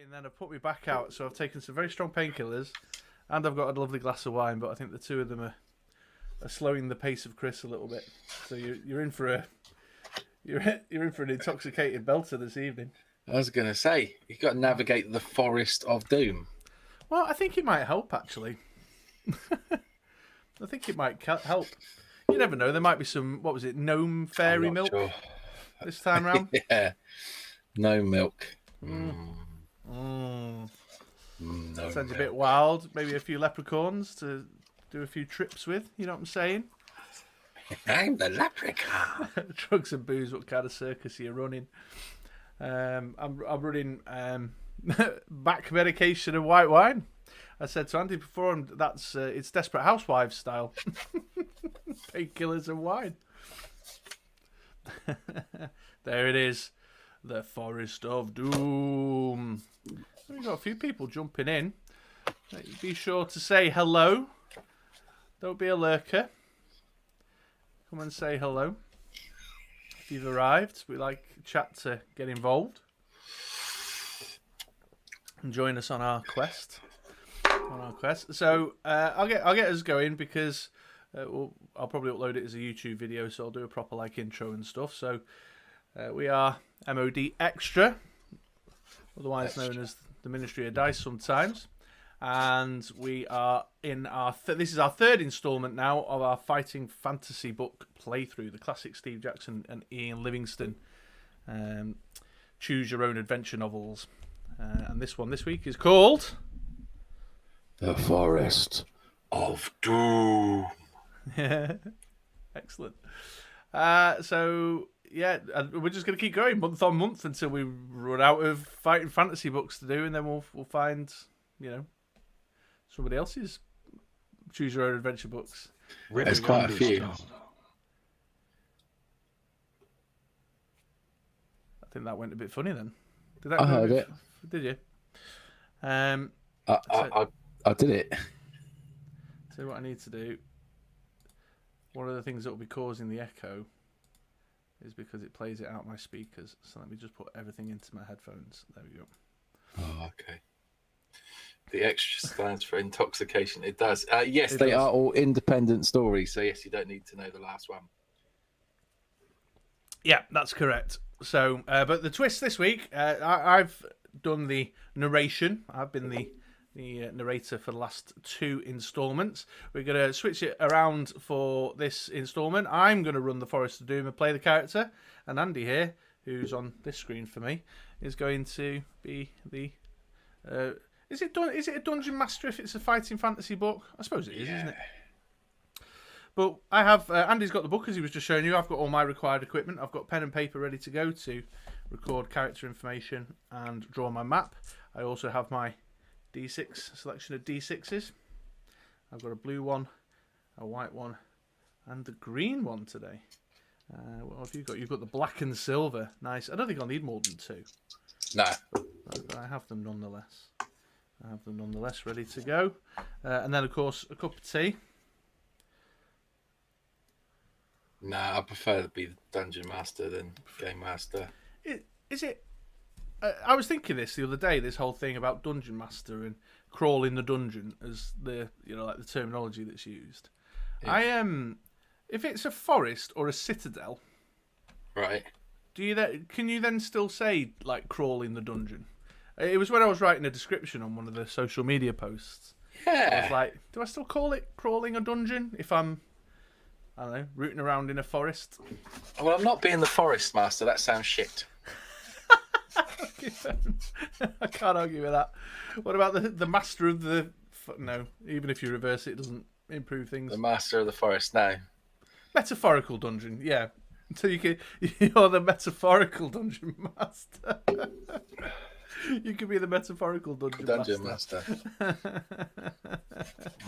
And then I've put me back out, so I've taken some very strong painkillers, and I've got a lovely glass of wine. But I think the two of them are slowing the pace of Chris a little bit. So you're in for an intoxicated belter this evening. I was going to say, you've got to navigate the forest of doom. Well, I think it might help, actually. I think it might help. You never know. There might be some, what was it, gnome fairy milk this time round? Yeah. No milk. No sounds a bit wild. Maybe a few leprechauns to do a few trips with. You know what I'm saying? I'm the leprechaun. Drugs and booze. What kind of circus are you running? I'm running back medication and white wine. I said to Andy before, that's it's Desperate Housewives style. Painkillers and wine. There it is. The Forest of Doom. We've got a few people jumping in. Be sure to say hello. Don't be a lurker. Come and say hello. If you've arrived, we like chat to get involved. And join us on our quest. So I'll get us going because I'll probably upload it as a YouTube video, so I'll do a proper intro and stuff. So we are MoDXtra, otherwise known as the Ministry of Dice sometimes, and we are in our this is our third instalment now of our fighting fantasy book playthrough, the classic Steve Jackson and Ian Livingstone choose your own adventure novels, and this week is called The Forest of Doom. Excellent. So yeah, we're just going to keep going month on month until we run out of fighting fantasy books to do, and then we'll find, somebody else's choose your own adventure books. There's quite a few. I think that went a bit funny then. Did that? I heard it. Did you? I did it. So what I need to do. One of the things that will be causing the echo is because it plays it out my speakers. So let me just put everything into my headphones. There we go. Oh, okay. The extra stands for intoxication. It does. Yes, It they does. are all independent stories. So yes, you don't need to know the last one. Yeah, that's correct. So, but the twist this week, I've done the narration. I've been the narrator for the last two installments. We're going to switch it around for this installment. I'm going to run the Forest of Doom and play the character, and Andy here, who's on this screen for me, is going to be the. Is it a dungeon master if it's a fighting fantasy book? I suppose it is, isn't it? But I have Andy's got the book as he was just showing you. I've got all my required equipment. I've got pen and paper ready to go to record character information and draw my map. I also have my D6 selection of D6s. I've got a blue one, a white one, and a green one today. What have you got? You've got the black and silver. Nice. I don't think I'll need more than two. No. But I have them nonetheless. Ready to go. And then, of course, a cup of tea. Nah, I prefer to be the dungeon master than game master. Is it? I was thinking this the other day. This whole thing about dungeon master and crawling the dungeon as the the terminology that's used. Yeah. If it's a forest or a citadel, right? Can you then still say crawling the dungeon? It was when I was writing a description on one of the social media posts. Yeah. I was like, do I still call it crawling a dungeon if I'm, I don't know, rooting around in a forest? Well, I'm not being the forest master. That sounds shit. I can't argue with that. What about the master of the... No, even if you reverse it, it doesn't improve things. The master of the forest, no. Metaphorical dungeon, yeah. So you're the metaphorical dungeon master. You could be the metaphorical dungeon master.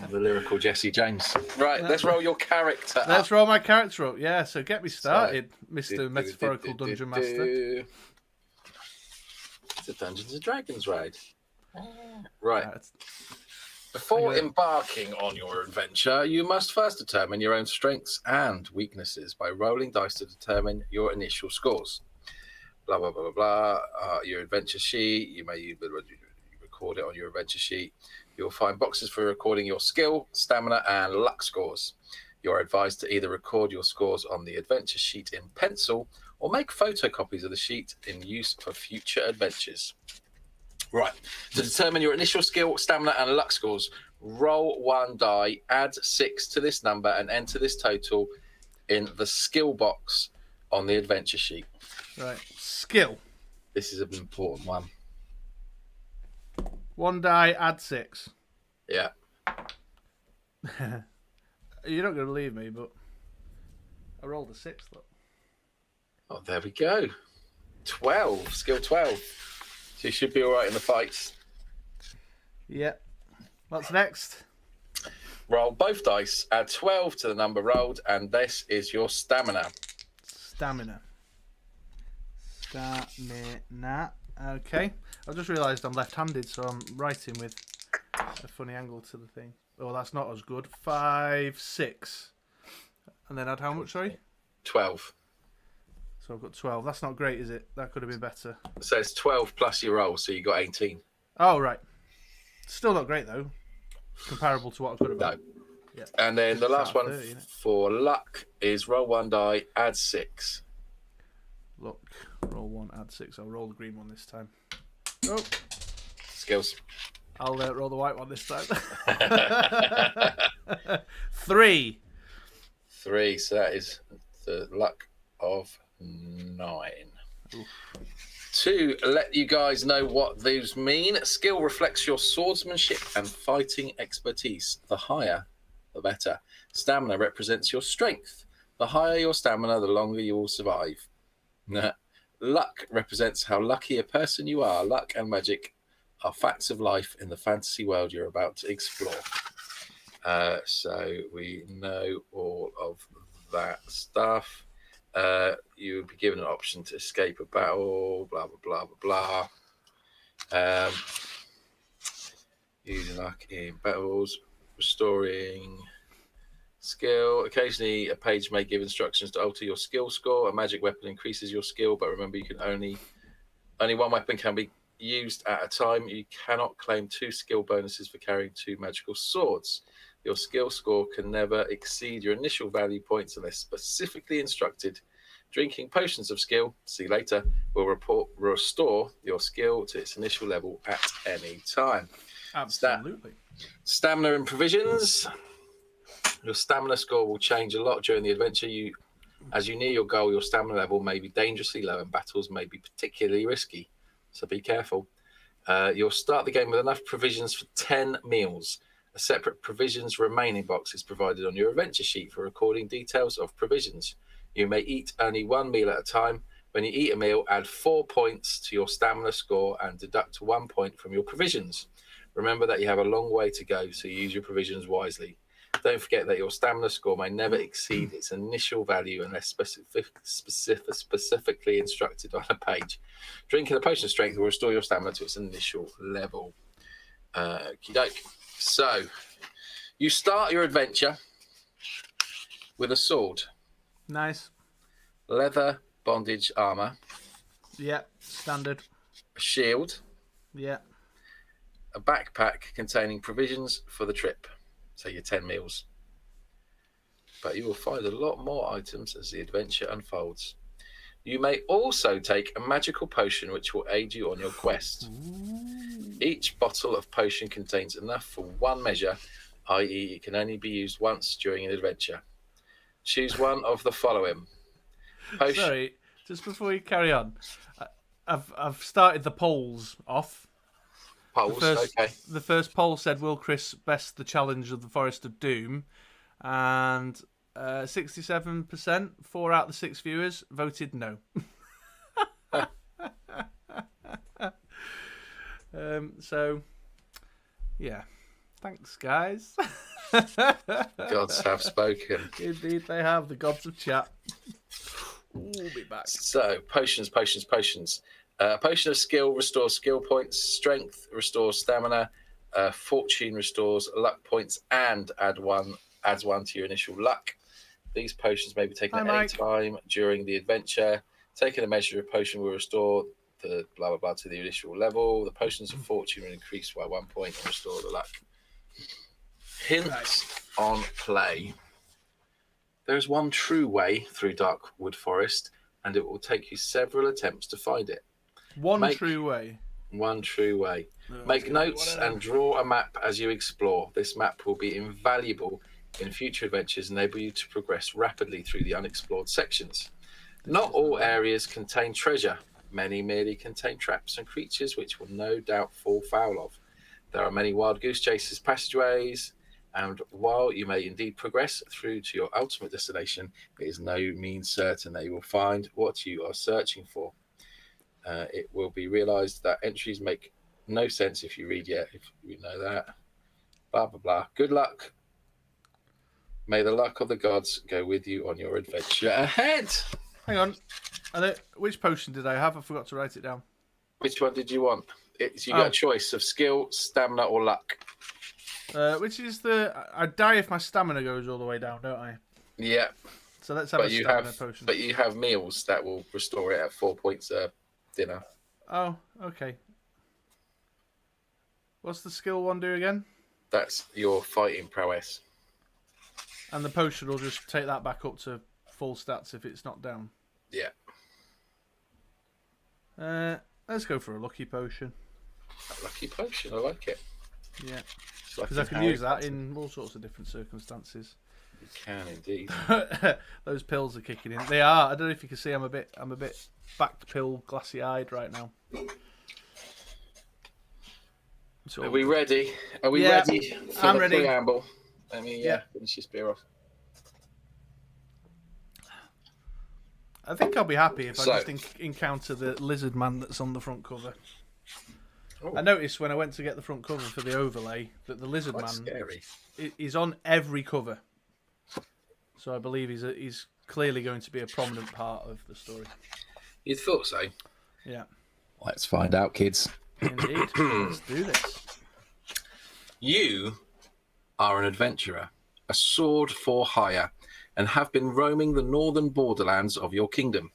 The lyrical Jesse James. Right, let's roll your character up. Let's roll my character up, yeah. So get me started, Mr. Metaphorical Dungeon Master. It's a Dungeons and Dragons raid. Right. Before embarking on your adventure, you must first determine your own strengths and weaknesses by rolling dice to determine your initial scores. blah, blah, blah, blah, blah. Your adventure sheet, you may record it on your adventure sheet. You'll find boxes for recording your skill, stamina, and luck scores. You're advised to either record your scores on the adventure sheet in pencil or make photocopies of the sheet in use for future adventures. Right. To determine your initial skill, stamina, and luck scores, roll 1 die, add 6 to this number, and enter this total in the skill box on the adventure sheet. Right. Skill. This is an important one. 1 die, add 6. Yeah. You're not going to believe me, but I rolled a 6, though. Oh, there we go. 12. Skill 12. So you should be all right in the fights. Yep. What's next? Roll both dice, add 12 to the number rolled, and this is your stamina. Stamina. Okay. I've just realised I'm left-handed, so I'm writing with a funny angle to the thing. Oh, that's not as good. 5, 6. And then add how much, sorry? 12. So I've got 12. That's not great, is it? That could have been better. So it's 12 plus your roll, so you got 18. Oh, right. Still not great, though. Comparable to what I could have done. No. Yeah. And then the last one 30, for luck is roll 1 die, add 6. Look, roll 1, add 6. I'll roll the green one this time. Oh. Skills. I'll roll the white one this time. 3. 3, so that is the luck of 9. Oof. To let you guys know what those mean, skill reflects your swordsmanship and fighting expertise. The higher, the better. Stamina represents your strength. The higher your stamina, the longer you will survive. Luck represents how lucky a person you are. Luck and magic are facts of life in the fantasy world you're about to explore. So we know all of that stuff. You would be given an option to escape a battle, blah, blah, blah, blah, blah. Using luck in battles, restoring skill. Occasionally, a page may give instructions to alter your skill score. A magic weapon increases your skill, but remember, you can only one weapon can be used at a time. You cannot claim 2 skill bonuses for carrying 2 magical swords. Your skill score can never exceed your initial value points unless specifically instructed. Drinking potions of skill, see later, will restore your skill to its initial level at any time. Absolutely. Stamina and provisions. Your stamina score will change a lot during the adventure. As you near your goal, your stamina level may be dangerously low and battles may be particularly risky. So be careful. You'll start the game with enough provisions for 10 meals. A separate provisions remaining box is provided on your adventure sheet for recording details of provisions. You may eat only 1 meal at a time. When you eat a meal, add 4 points to your stamina score and deduct 1 point from your provisions. Remember that you have a long way to go, so use your provisions wisely. Don't forget that your stamina score may never exceed its initial value unless specifically instructed on a page. Drinking a potion of strength will restore your stamina to its initial level. Okie doke. So, you start your adventure with a sword. Nice. Leather bondage armor. Yeah, standard. A shield. Yeah. A backpack containing provisions for the trip. So your 10 meals. But you will find a lot more items as the adventure unfolds. You may also take a magical potion which will aid you on your quest. Each bottle of potion contains enough for 1 measure, i.e. it can only be used once during an adventure. Choose one of the following. Sorry, just before you carry on, I've started the polls off. Polls, okay. The first poll said, will Chris best the challenge of the Forest of Doom? And 67%, 4 out of the 6 viewers, voted no. So, yeah. Thanks, guys. Gods have spoken. Indeed, they have. The gods of chat. We'll be back. So, potions. Potion of skill restores skill points. Strength restores stamina. Fortune restores luck points and adds 1 to your initial luck. These potions may be taken at any time during the adventure. Taking a measure of potion will restore the blah blah blah to the initial level. The potions of fortune will increase by 1 point and restore the luck. Hints on play. There is one true way through Darkwood Forest, and it will take you several attempts to find it. One true way. One true way. Make notes and draw a map as you explore. This map will be invaluable in future adventures, enable you to progress rapidly through the unexplored sections. Not all areas contain treasure. Many merely contain traps and creatures which will no doubt fall foul of. There are many wild goose chases, passageways, and while you may indeed progress through to your ultimate destination, it is no means certain that you will find what you are searching for. It will be realised that entries make no sense if you read yet, if you know that. Blah, blah, blah. Good luck. May the luck of the gods go with you on your adventure ahead. Hang on. Which potion did I have? I forgot to write it down. Which one did you want? You got a choice of skill, stamina, or luck. Which is I die if my stamina goes all the way down, don't I? Yeah. So let's have a stamina potion. But you have meals that will restore it at 4 points dinner. Oh, okay. What's the skill one do again? That's your fighting prowess. And the potion will just take that back up to full stats if it's not down. Yeah. Let's go for a lucky potion. A lucky potion, I like it. Yeah. Because I can use that in all sorts of different circumstances. You can indeed. Those pills are kicking in. They are. I don't know if you can see. I'm a bit back pill, glassy eyed right now. Are we ready? Are we ready for the ready. preamble? Let me finish this beer off. I think I'll be happy if I just encounter the lizard man that's on the front cover. Oh. I noticed when I went to get the front cover for the overlay that the lizard man is on every cover. So I believe he's clearly going to be a prominent part of the story. You'd thought so. Yeah. Let's find out, kids. Indeed. Let's do this. You are an adventurer, a sword for hire, and have been roaming the northern borderlands of your kingdom.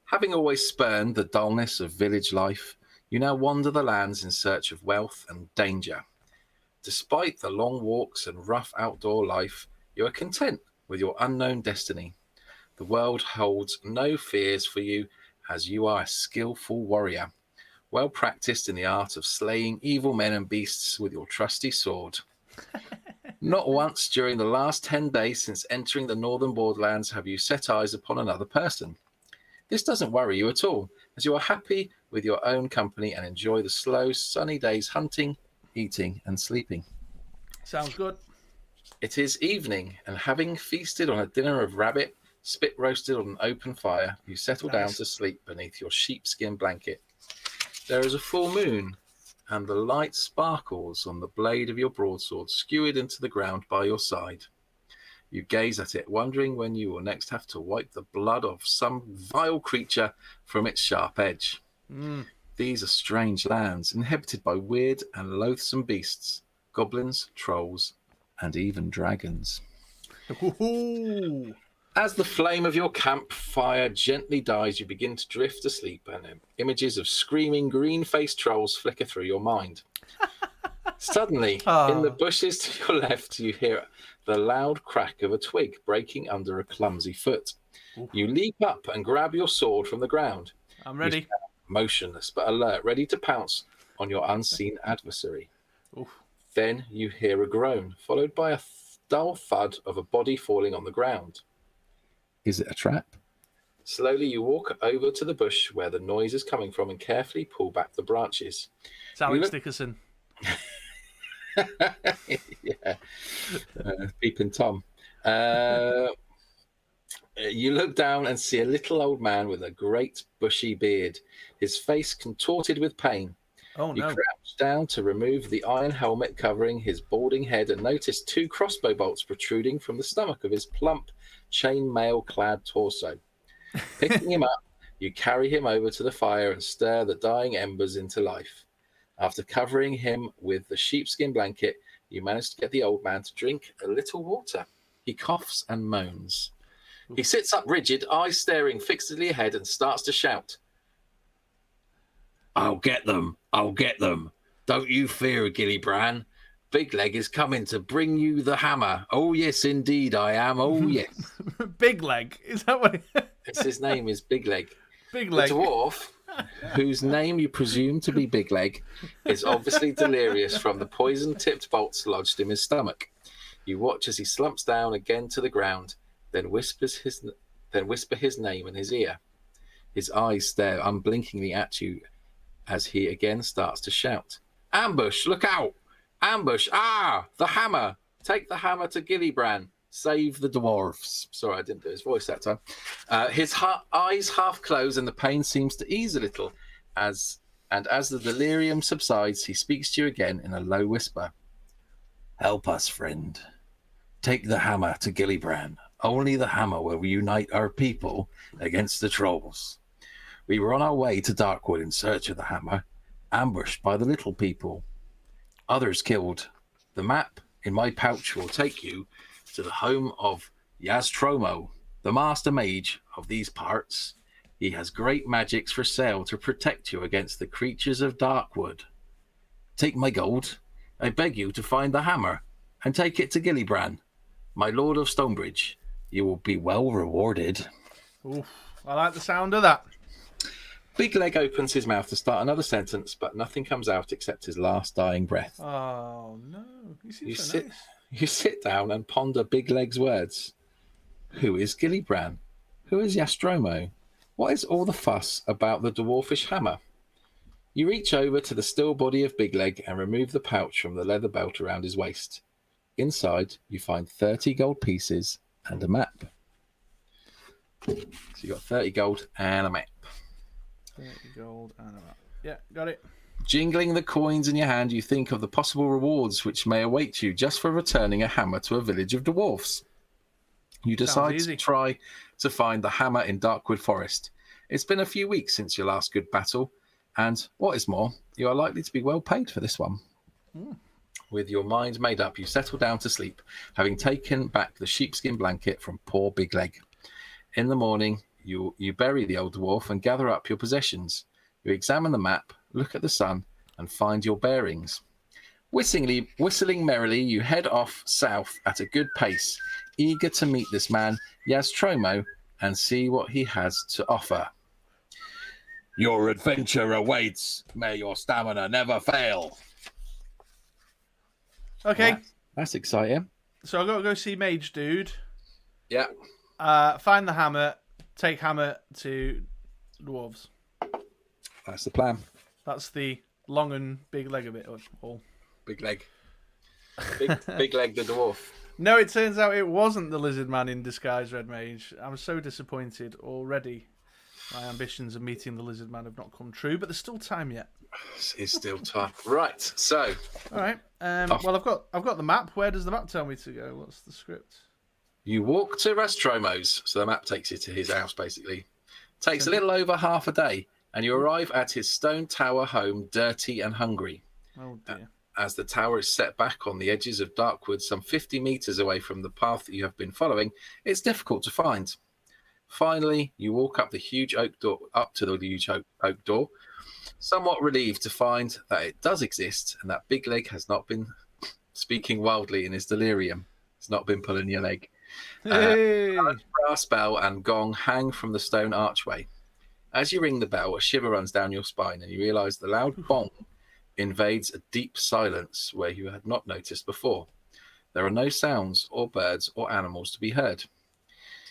Having always spurned the dullness of village life, you now wander the lands in search of wealth and danger. Despite the long walks and rough outdoor life, you are content with your unknown destiny. The world holds no fears for you as you are a skillful warrior, well practiced in the art of slaying evil men and beasts with your trusty sword. Not once during the last 10 days since entering the northern borderlands have you set eyes upon another person. This doesn't worry you at all, as you are happy with your own company and enjoy the slow, sunny days hunting, eating, and sleeping. Sounds good. It is evening, and having feasted on a dinner of rabbit, spit roasted on an open fire, you settle down to sleep beneath your sheepskin blanket. There is a full moon, and the light sparkles on the blade of your broadsword skewered into the ground by your side. You gaze at it, wondering when you will next have to wipe the blood of some vile creature from its sharp edge. These are strange lands, inhabited by weird and loathsome beasts, goblins, trolls, and even dragons. Ooh. As the flame of your campfire gently dies, you begin to drift asleep, and images of screaming green-faced trolls flicker through your mind. Suddenly, in the bushes to your left, you hear the loud crack of a twig breaking under a clumsy foot. Oof. You leap up and grab your sword from the ground. I'm ready. You stand motionless but alert, ready to pounce on your unseen adversary. Oof. Then you hear a groan, followed by a dull thud of a body falling on the ground. Is it a trap? Slowly you walk over to the bush where the noise is coming from and carefully pull back the branches. It's Alex Dickerson. Yeah. Peeping Tom. You look down and see a little old man with a great bushy beard, his face contorted with pain. Oh, no. You crouch down to remove the iron helmet covering his balding head and notice 2 crossbow bolts protruding from the stomach of his plump, chainmail-clad torso. Picking him up, you carry him over to the fire and stir the dying embers into life. After covering him with the sheepskin blanket, you manage to get the old man to drink a little water. He coughs and moans. He sits up rigid, eyes staring fixedly ahead, and starts to shout. I'll get them. I'll get them. Don't you fear, Gillibran. Big Leg is coming to bring you the hammer. Oh, yes, indeed I am. Oh, yes. Big Leg. Is that what? His name is Big Leg. Big Leg. The dwarf, whose name you presume to be Big Leg, is obviously delirious from the poison-tipped bolts lodged in his stomach. You watch as he slumps down again to the ground, then whisper his name in his ear. His eyes stare unblinkingly at you as he again starts to shout. Ambush! Look out! Ambush! Ah! The hammer! Take the hammer to Gillibran. Save the dwarfs. Sorry, I didn't do his voice that time. His eyes half close and the pain seems to ease a little. As the delirium subsides, he speaks to you again in a low whisper. Help us, friend. Take the hammer to Gillibran. Only the hammer will unite our people against the trolls. We were on our way to Darkwood in search of the hammer, ambushed by the little people. Others killed. The map in my pouch will take you to the home of Yaztromo, the master mage of these parts. He has great magics for sale to protect you against the creatures of Darkwood. Take my gold. I beg you to find the hammer and take it to Gillibran, my lord of Stonebridge. You will be well rewarded. Oof, I like the sound of that. Big Leg opens his mouth to start another sentence, but nothing comes out except his last dying breath. Oh, no. Nice. You sit down and ponder Big Leg's words. Who is Gillibran? Who is Yaztromo? What is all the fuss about the dwarfish hammer? You reach over to the still body of Big Leg and remove the pouch from the leather belt around his waist. Inside, you find 30 gold pieces and a map. So you got 30 gold and a map. 30 gold and a map. Yeah, got it. Jingling the coins in your hand, you think of the possible rewards which may await you just for returning a hammer to a village of dwarfs. You decide to try to find the hammer in Darkwood Forest. It's been a few weeks since your last good battle, and what is more, you are likely to be well paid for this one. With your mind made up, you settle down to sleep, having taken back the sheepskin blanket from poor Big Leg. In the morning, you bury the old dwarf and gather up your possessions. You examine the map, look at the sun, and find your bearings. Whistling merrily, you head off south at a good pace, eager to meet this man, Yaztromo, and see what he has to offer. Your adventure awaits. May your stamina never fail. Okay. That's exciting. So I've got to go see Mage Dude. Yeah. Find the hammer, take hammer to dwarves. That's the plan. That's the long and big leg of it all. Big Leg. Big Leg the dwarf. No, it turns out it wasn't the lizard man in disguise, Red Mage. I'm so disappointed already. My ambitions of meeting the lizard man have not come true, but there's still time yet. It's still time. Right, so. All right. Well, I've got the map. Where does the map tell me to go? What's the script? You walk to Rastromo's, so the map takes you to his house, basically. Takes a little over half a day, and you arrive at his stone tower home, dirty and hungry. Oh, dear. As the tower is set back on the edges of Darkwood, some 50 metres away from the path that you have been following, it's difficult to find. Finally, you walk up to the huge oak door, somewhat relieved to find that it does exist and that Big Leg has not been speaking wildly in his delirium. He's not been pulling your leg. Hey! A brass bell and gong hang from the stone archway. As you ring the bell, a shiver runs down your spine and you realise the loud bong invades a deep silence where you had not noticed before. There are no sounds or birds or animals to be heard.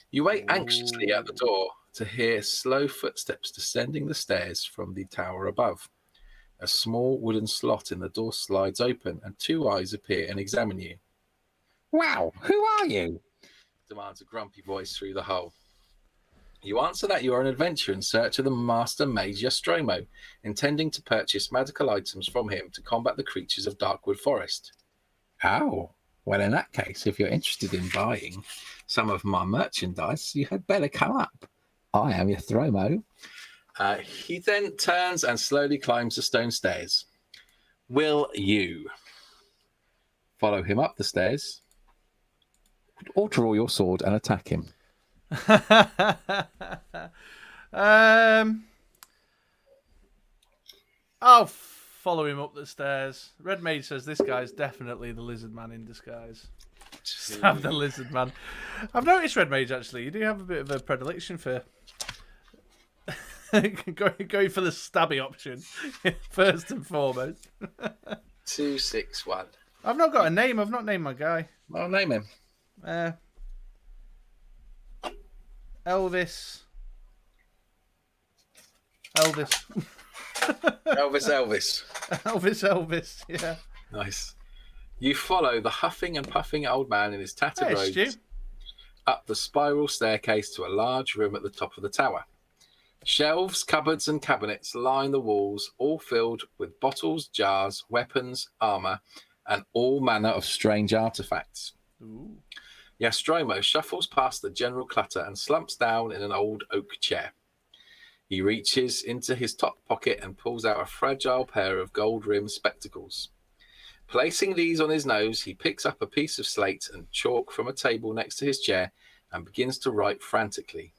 You wait anxiously at the door to hear slow footsteps descending the stairs from the tower above. A small wooden slot in the door slides open and two eyes appear and examine you. Wow, who are you? Demands a grumpy voice through the hole. You answer that you are an adventurer in search of the master mage Yaztromo, intending to purchase magical items from him to combat the creatures of Darkwood Forest. Oh, well in that case, if you're interested in buying some of my merchandise, you had better come up. I am Yaztromo. He then turns and slowly climbs the stone stairs. Will you follow him up the stairs or draw your sword and attack him? I'll follow him up the stairs. Red Mage says this guy's definitely the lizard man in disguise. Stab the lizard man. I've noticed, Red Mage, actually, you do have a bit of a predilection for going for the stabby option first and foremost. 261. I've not got a name. I've not named my guy. I'll name him. Elvis. Elvis, yeah. Nice. You follow the huffing and puffing old man in his tattered Hey, robes Stu. up the spiral staircase to a large room at the top of the tower. Shelves, cupboards, and cabinets line the walls, all filled with bottles, jars, weapons, armor, and all manner of strange artifacts. Ooh. Nostromo shuffles past the general clutter and slumps down in an old oak chair. He reaches into his top pocket and pulls out a fragile pair of gold-rimmed spectacles. Placing these on his nose, he picks up a piece of slate and chalk from a table next to his chair and begins to write frantically.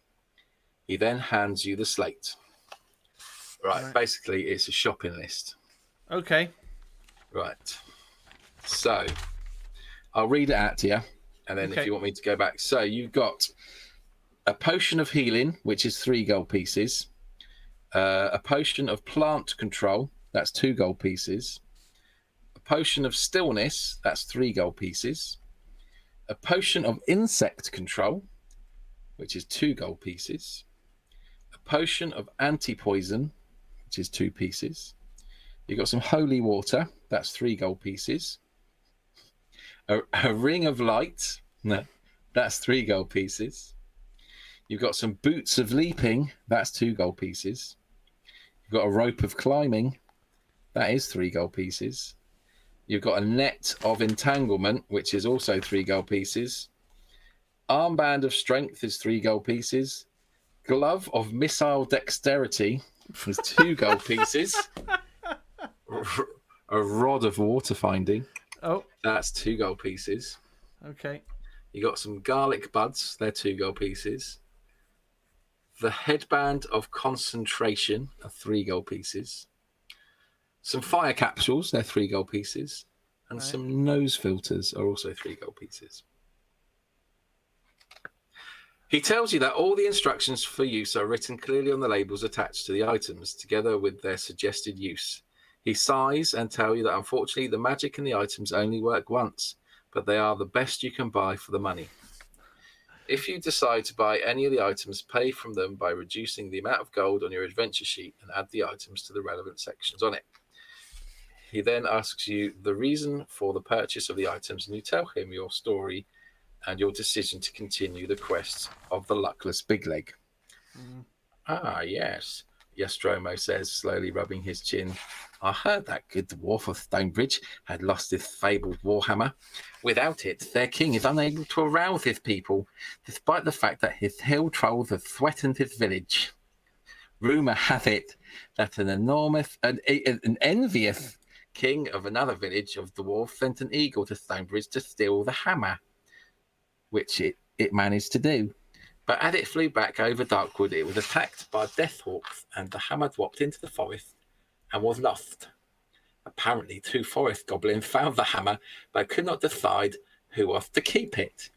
He then hands you the slate. Right. Basically, it's a shopping list. Okay. Right. So, I'll read it out to you, and then if you want me to go back. So, you've got a potion of healing, which is 3 gold pieces. A potion of plant control, that's 2 gold pieces. A potion of stillness, that's 3 gold pieces. A potion of insect control, which is 2 gold pieces. A potion of anti-poison, which is 2 pieces. You've got some holy water, that's 3 gold pieces. A ring of light, no, that's 3 gold pieces. You've got some boots of leaping, that's 2 gold pieces. You've got a rope of climbing, that is 3 gold pieces. You've got a net of entanglement, which is also 3 gold pieces. Armband of strength is 3 gold pieces. Glove of missile dexterity is 2 gold pieces. A rod of water finding. Oh. That's 2 gold pieces. Okay. You got some garlic buds, they're 2 gold pieces. The headband of concentration are 3 gold pieces. Some fire capsules, they're 3 gold pieces. And some nose filters are also 3 gold pieces. He tells you that all the instructions for use are written clearly on the labels attached to the items, together with their suggested use. He sighs and tells you that unfortunately the magic in the items only work once, but they are the best you can buy for the money. If you decide to buy any of the items, pay from them by reducing the amount of gold on your adventure sheet and add the items to the relevant sections on it. He then asks you the reason for the purchase of the items, and you tell him your story and your decision to continue the quest of the luckless big leg. Ah, yes, Nostromo says, slowly rubbing his chin. I heard that good dwarf of Stonebridge had lost his fabled warhammer. Without it, their king is unable to arouse his people, despite the fact that his hill trolls have threatened his village. Rumour has it that an envious king of another village of dwarves sent an eagle to Stonebridge to steal the hammer, which it managed to do. But as it flew back over Darkwood, it was attacked by deathhawks, and the hammer dropped into the forest and was lost. Apparently, 2 forest goblins found the hammer, but could not decide who was to keep it.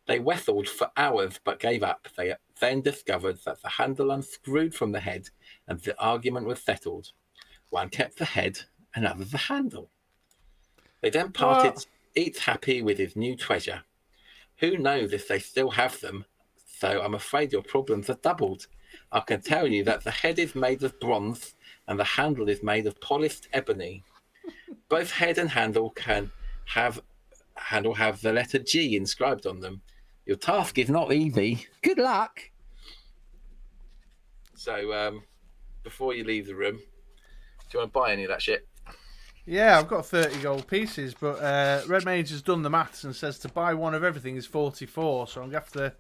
They wrestled for hours, but gave up. They then discovered that the handle unscrewed from the head, and the argument was settled. One kept the head, another the handle. They then parted, each happy with his new treasure. Who knows if they still have them? So I'm afraid your problems are doubled. I can tell you that the head is made of bronze and the handle is made of polished ebony. Both head and handle have the letter G inscribed on them. Your task is not easy. Good luck. So, before you leave the room, do you want to buy any of that shit? Yeah, I've got 30 gold pieces, but Red Mage has done the maths and says to buy one of everything is 44, so I'm going to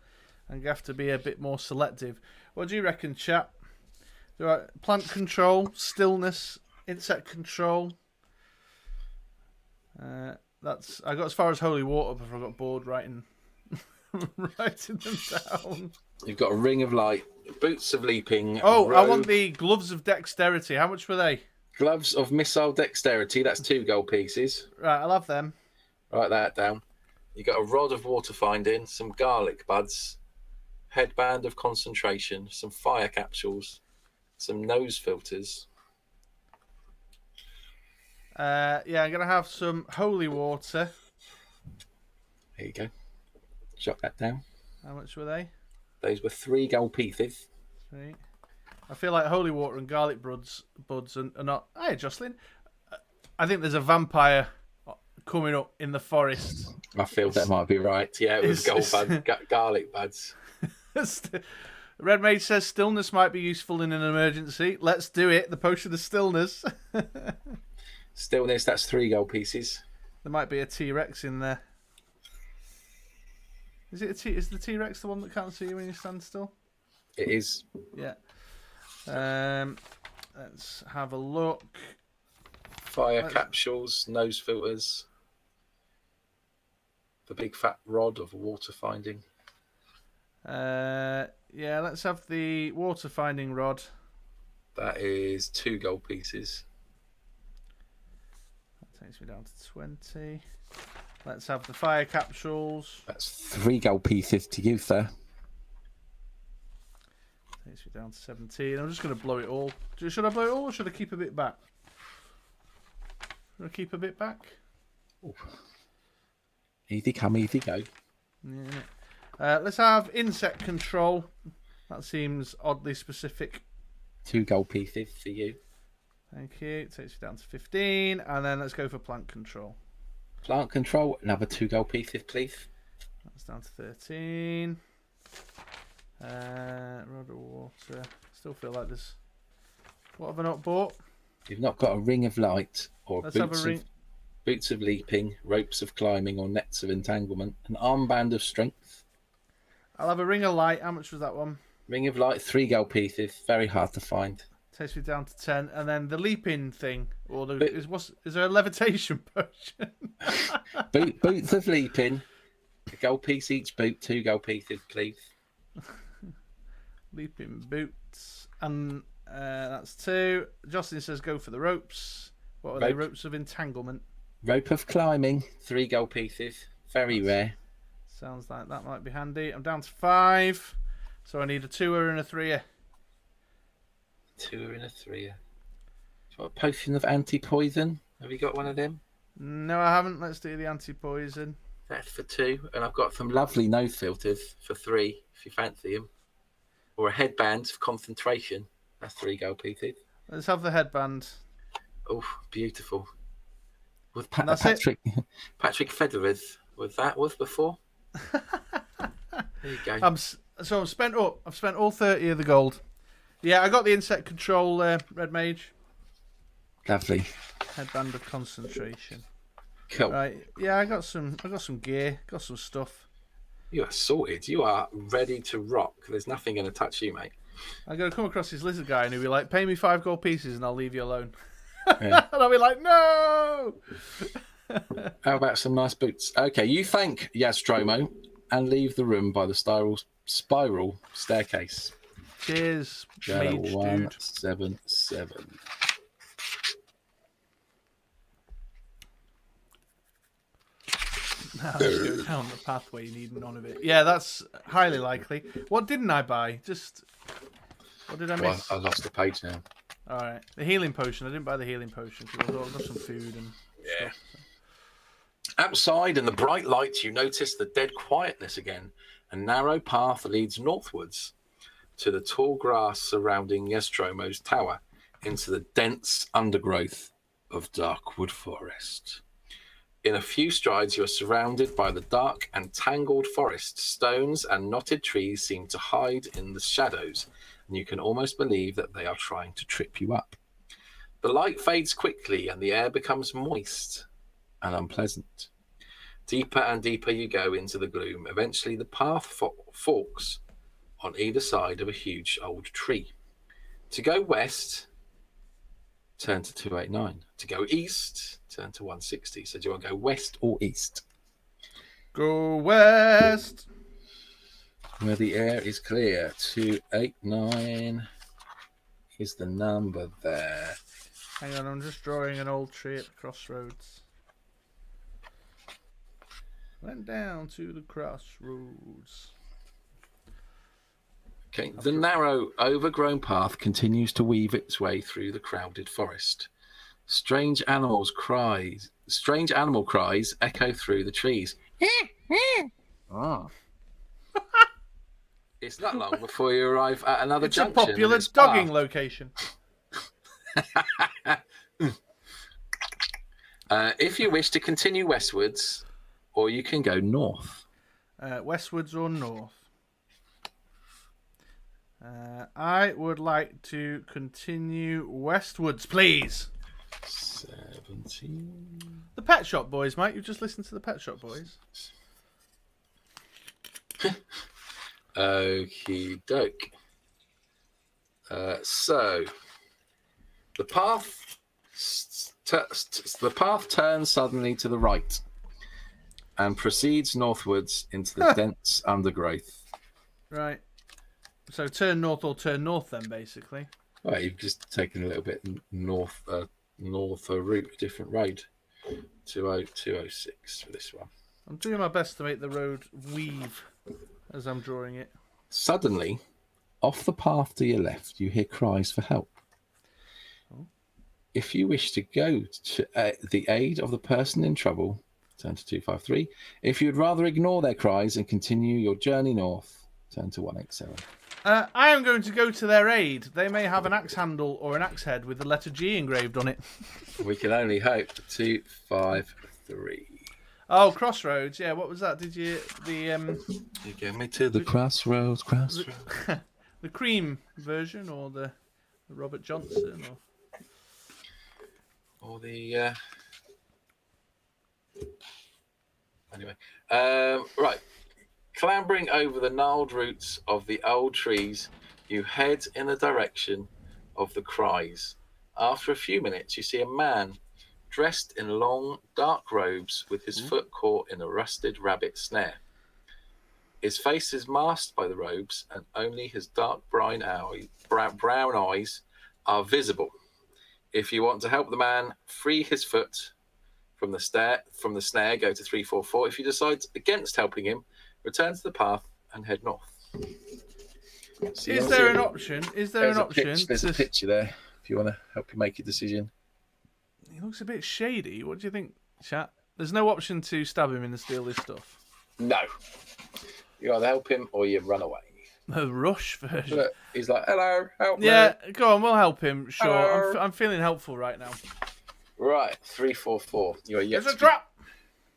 have to be a bit more selective. What do you reckon, chat? Plant control, stillness, insect control. I got as far as holy water before I got bored writing them down. You've got a ring of light, boots of leaping. Oh, I robe, want the gloves of dexterity. How much were they? gloves of missile dexterity. That's 2 gold pieces. Right, I'll have them. Write that down. You got a rod of water finding, some garlic buds, headband of concentration, some fire capsules, some nose filters. Yeah, I'm gonna have some holy water. There you go. Jot that down. How much were they? Those were 3 gold pieces. Sweet. I feel like holy water and garlic buds are not. Hey, Jocelyn. I think there's a vampire coming up in the forest. I feel that might be right. Yeah, it was garlic buds. Red Mage says stillness might be useful in an emergency. Let's do it. The potion of stillness. Stillness, that's 3 gold pieces. There might be a T-Rex in there. Is the T-Rex the one that can't see you when you stand still? It is. Yeah. Let's have a look. Fire capsules, nose filters. The big fat rod of water finding. Yeah, let's have the water finding rod. That is 2 gold pieces. That takes me down to 20. Let's have the fire capsules. That's 3 gold pieces to you, sir. Takes me down to 17. I'm just going to blow it all. Should I blow it all or should I keep a bit back? Should I keep a bit back? Ooh. Easy come, easy go. Yeah. Let's have insect control. That seems oddly specific. 2 gold pieces for you. Thank you. It takes you down to 15. And then let's go for plant control. Plant control, another 2 gold pieces, please. That's down to 13. Rod of water. Still feel like there's... What have I not bought? You've not got a ring of light or Let's have a ring. Boots of leaping, ropes of climbing, or nets of entanglement. An armband of strength. I'll have a ring of light. How much was that one? Ring of light, 3 gold pieces. Very hard to find. Takes me down to 10. And then the leaping thing. Or is there a levitation potion? Boots of leaping. A gold piece each boot. 2 gold pieces, please. Leaping boots. And that's 2. Jocelyn says go for the ropes. What are they? Ropes of entanglement. Rope of climbing. 3 gold pieces. Very rare. Sounds like that might be handy. I'm down to 5. So I need a 2er and a 3er. 2er and a 3er. Got a potion of anti-poison. Have you got one of them? No, I haven't. Let's do the anti-poison. That's for 2. And I've got some lovely nose filters for 3, if you fancy them. Or a headband of concentration. That's 3 gold pieces. Let's have the headband. Oh, beautiful. With Patrick Federer's. Was that before? There you go. I've spent all 30 of the gold. Yeah, I got the insect control, Red Mage. Lovely. Headband of concentration. Cool. Right. Yeah, I got some gear, got some stuff. You are sorted. You are ready to rock. There's nothing going to touch you, mate. I'm going to come across this lizard guy and he'll be like, pay me 5 gold pieces and I'll leave you alone. Yeah. And I'll be like, no! How about some nice boots? Okay, you thank Yastromo and leave the room by the spiral staircase. Cheers, Shadow mage 177. Now let's go down the pathway. You need none of it. Yeah, that's highly likely. What didn't I buy? What did I miss? Well, I lost the page now. All right, the healing potion. I didn't buy the healing potion because I got some food and stuff. So. Outside in the bright light, you notice the dead quietness again. A narrow path leads northwards to the tall grass surrounding Yestromo's tower into the dense undergrowth of Darkwood Forest. In a few strides, you are surrounded by the dark and tangled forest. Stones and knotted trees seem to hide in the shadows, and you can almost believe that they are trying to trip you up. The light fades quickly, and the air becomes moist and unpleasant. Deeper and deeper you go into the gloom. Eventually, the path forks on either side of a huge old tree. To go west, turn to 289. To go east, turn to 160. So do you want to go west or east? Go west. Where the air is clear. 289 is the number there. Hang on, I'm just drawing an old tree at the crossroads. Went down to the crossroads. Okay, the narrow, overgrown path continues to weave its way through the crowded forest. Strange animal cries echo through the trees. Oh. It's not long before you arrive at another It's a junction. popular dogging location. If you wish to continue westwards, or you can go north. Westwards or north? I would like to continue westwards, please. 17. The Pet Shop Boys, mate. You've just listened to the Pet Shop Boys. Okie doke. So the path turns suddenly to the right and proceeds northwards into the dense undergrowth. Right. So turn north or turn north then, basically. Well, you've just taken a little bit north a route, a different road. 206 for this one. I'm doing my best to make the road weave as I'm drawing it. Suddenly, off the path to your left, you hear cries for help. Oh. If you wish to go to the aid of the person in trouble, turn to 253. If you'd rather ignore their cries and continue your journey north, turn to 187. I am going to go to their aid. They may have an axe handle or an axe head with the letter G engraved on it. We can only hope. 253. Oh, crossroads. Yeah, what was that? Did you You get me to the crossroads. the cream version or the Robert Johnson or the anyway. Right. Clambering over the gnarled roots of the old trees, you head in the direction of the cries. After a few minutes, you see a man dressed in long, dark robes with his foot caught in a rusted rabbit snare. His face is masked by the robes, and only his dark brown eyes are visible. If you want to help the man free his foot from the snare, go to 344. If you decide against helping him, return to the path and head north. Is there an option? There's a picture there if you want to help you make a decision. He looks a bit shady. What do you think, chat? There's no option to stab him and steal his stuff. No. You either help him or you run away. The Rush version. Look, he's like, hello, help me. Yeah, go on, we'll help him. Sure, Hello. I'm feeling helpful right now. Right, 344. You are yet There's a to be trap!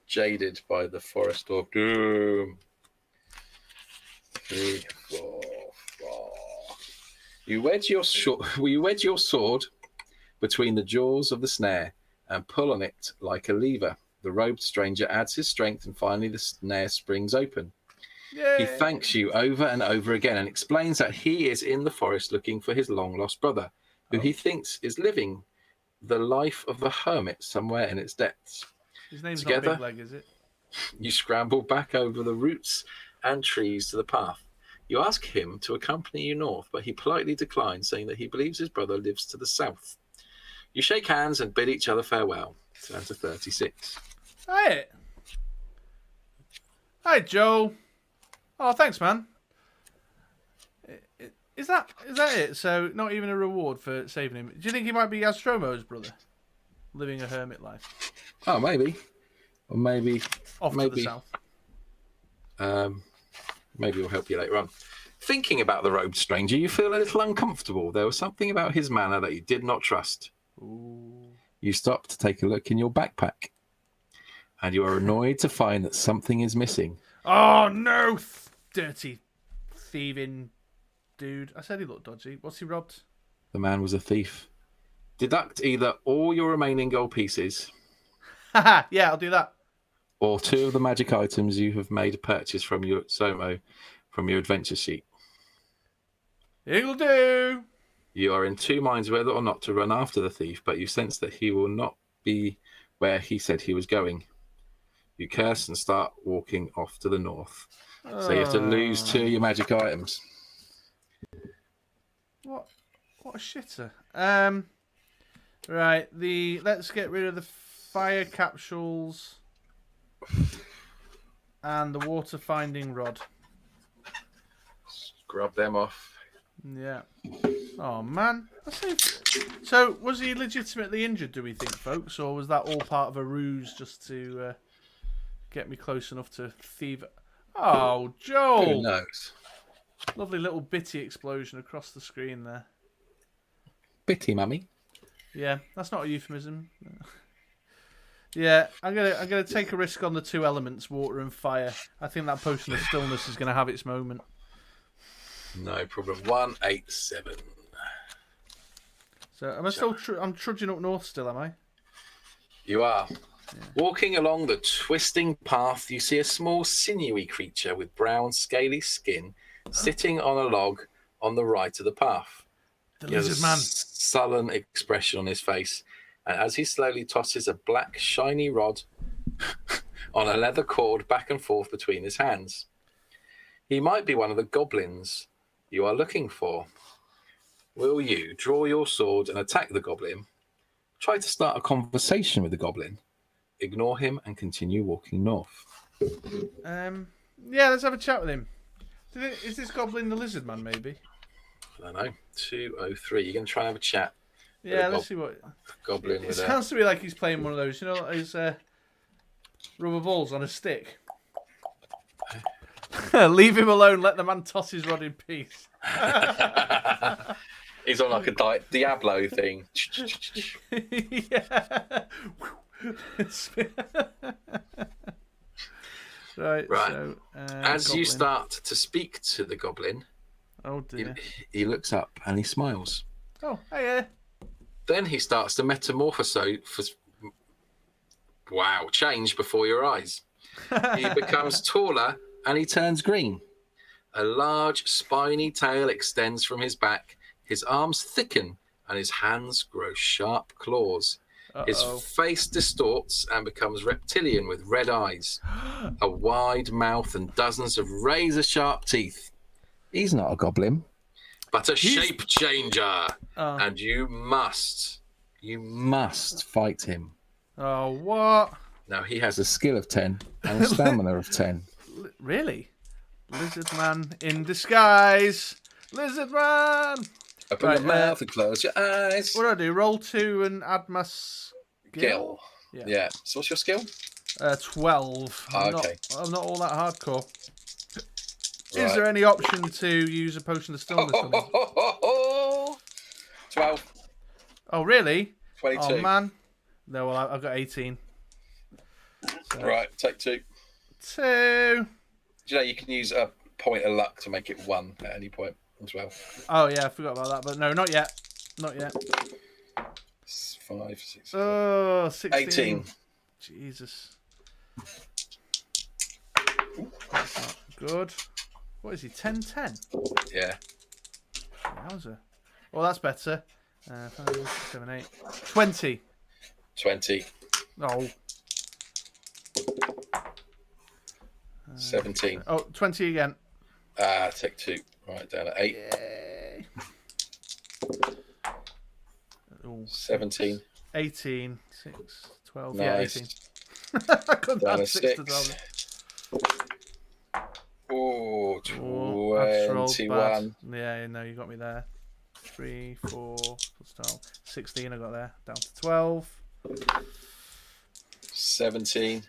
jaded by the forest of doom. 3, 4, 4. You wedge your sword between the jaws of the snare and pull on it like a lever. The robed stranger adds his strength and finally the snare springs open. Yay. He thanks you over and over again and explains that he is in the forest looking for his long-lost brother, who he thinks is living the life of a hermit somewhere in its depths. His name's Together, not Big Leg, is it? You scramble back over the roots and trees to the path. You ask him to accompany you north, but he politely declines, saying that he believes his brother lives to the south. You shake hands and bid each other farewell. Turn to 36. Hi, Joe. Oh, thanks, man. Is that it? So, not even a reward for saving him. Do you think he might be Astromo's brother? Living a hermit life. Oh, maybe. Or maybe... To the south. Maybe we'll help you later on. Thinking about the robed stranger, you feel a little uncomfortable. There was something about his manner that you did not trust. Ooh. You stop to take a look in your backpack, and you are annoyed to find that something is missing. Oh, no! Dirty, thieving dude. I said he looked dodgy. What's he robbed? The man was a thief. Deduct either all your remaining gold pieces... Haha, yeah, I'll do that. Or 2 of the magic items you have made a purchase from your Somo from your adventure sheet. It'll do. You are in 2 minds whether or not to run after the thief, but you sense that he will not be where he said he was going. You curse and start walking off to the north. So you have to lose 2 of your magic items. What a shitter. Right, let's get rid of the fire capsules and the water finding rod. Grab them off. Yeah. Oh man. So was he legitimately injured, do we think, folks, or was that all part of a ruse just to get me close enough to thieve? Oh, Joel! Who knows? Lovely little bitty explosion across the screen there. Bitty, mummy. Yeah, that's not a euphemism. Yeah, I'm gonna take a risk on the 2 elements, water and fire. I think that potion of stillness is gonna have its moment. No problem. 187. So am I still? I'm trudging up north still, am I? You are. Yeah. Walking along the twisting path, you see a small sinewy creature with brown, scaly skin sitting on a log on the right of the path. The He has lizard a man. sullen expression on his face, and as he slowly tosses a black, shiny rod on a leather cord back and forth between his hands. He might be one of the goblins you are looking for. Will you draw your sword and attack the goblin? Try to start a conversation with the goblin. Ignore him and continue walking north. Yeah, let's have a chat with him. Is this goblin the lizard man, maybe? I don't know. 203. You're going to try and have a chat. Yeah, let's see what. Goblin It with sounds to me like he's playing one of those, you know, like his rubber balls on a stick. Leave him alone. Let the man toss his rod in peace. He's on like a Diablo thing. Yeah. Right. So, as goblin. you start to speak to the goblin, oh dear, he looks up and he smiles. Oh, hey. Then he starts to change before your eyes. He becomes taller and he turns green. A large spiny tail extends from his back. His arms thicken and his hands grow sharp claws. His face distorts and becomes reptilian with red eyes, a wide mouth and dozens of razor-sharp teeth. He's not a goblin, but a shape changer, and you must fight him. Oh, what? Now, he has a skill of 10 and a stamina of 10. Really? Lizard man in disguise. Lizard man. Open your mouth and close your eyes. What do I do? Roll 2 and add my skill? Yeah. So what's your skill? 12. Okay. I'm not all that hardcore. Right. Is there any option to use a potion of stillness on him? 12. Oh, really? 22. Oh, man. No, well, I've got 18. So. Right, take 2. 2. Do you know you can use a point of luck to make it 1 at any point as well? Oh, yeah, I forgot about that. But no, not yet. Not yet. 5, 6, Oh, 16. 18. Jesus. That's not good. What is he? 10-10? Yeah. Wowzer. Well, that's better. 5, 6, 7, 8. 20. 20. Oh. 17. Oh, 20 again. Take 2. Right, down at 8. Yay. Oh, 17. 18. 6, 12. Nice. Yeah, 18. I couldn't Down add to 6 to 6. 12. Oh, That's rolled 21. bad. Yeah, no, you got me there. 3, 4, plus 12. 16 I got there. Down to 12. 17.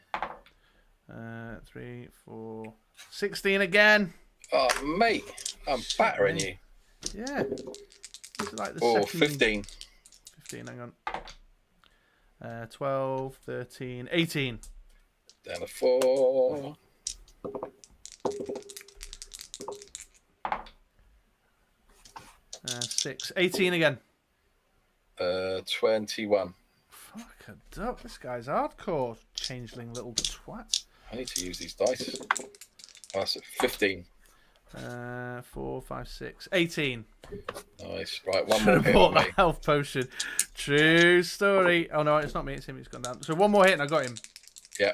3, 4, 16 again. Oh, mate, I'm battering you. Yeah. This is like the Oh, second... 15. 15, hang on. 12, 13, 18. Down to 4. 6, 18 again. 21. Fuck a duck. This guy's hardcore. Changeling little twat. I need to use these dice. Oh, that's 15. 4, 5, 6, 18. Nice. Right, one more Should have hit bought on that me. health potion. True story. Oh no, it's not me. It's him. He's gone down. So one more hit and I got him. Yeah.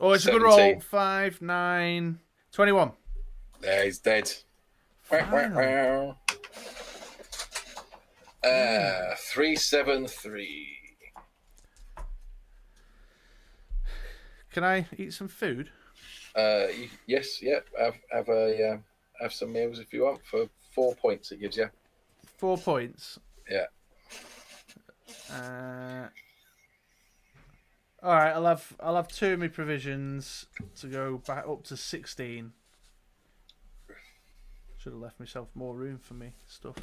Oh, it's a good 17. roll. 5, 9, 21. There, he's dead. Finally. 373. Can I eat some food? Yes, yeah. Have some meals if you want for 4 points. It gives you. 4 points. Yeah. All right, I'll have 2 of my provisions to go back up to 16. Should have left myself more room for me stuff.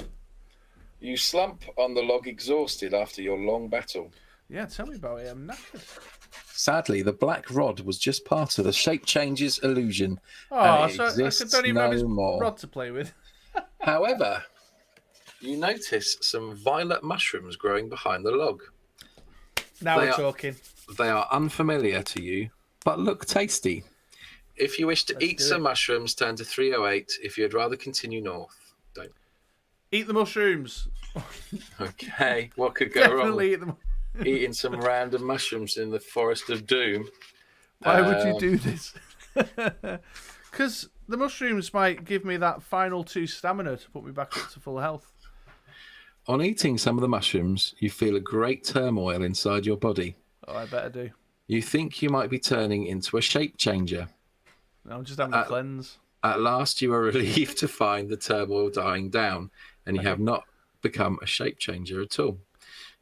You slump on the log exhausted after your long battle. Yeah, tell me about it. I'm knackered. Sadly, the black rod was just part of the shape changes illusion. Oh, and it so I exists don't even have his no more. rod to play with. However, you notice some violet mushrooms growing behind the log. Now we're talking. They are unfamiliar to you, but look tasty. If you wish to eat some mushrooms, turn to 308. If you'd rather continue north, don't. Eat the mushrooms. Okay, what could go Definitely wrong? eat them. Eating some random mushrooms in the forest of doom. Why would you do this? Because the mushrooms might give me that final 2 stamina to put me back up to full health. On eating some of the mushrooms, you feel a great turmoil inside your body. Oh, I better do. You think you might be turning into a shape changer. No, I'm just having a cleanse. At last, you are relieved to find the turmoil dying down, and you have not become a shape changer at all.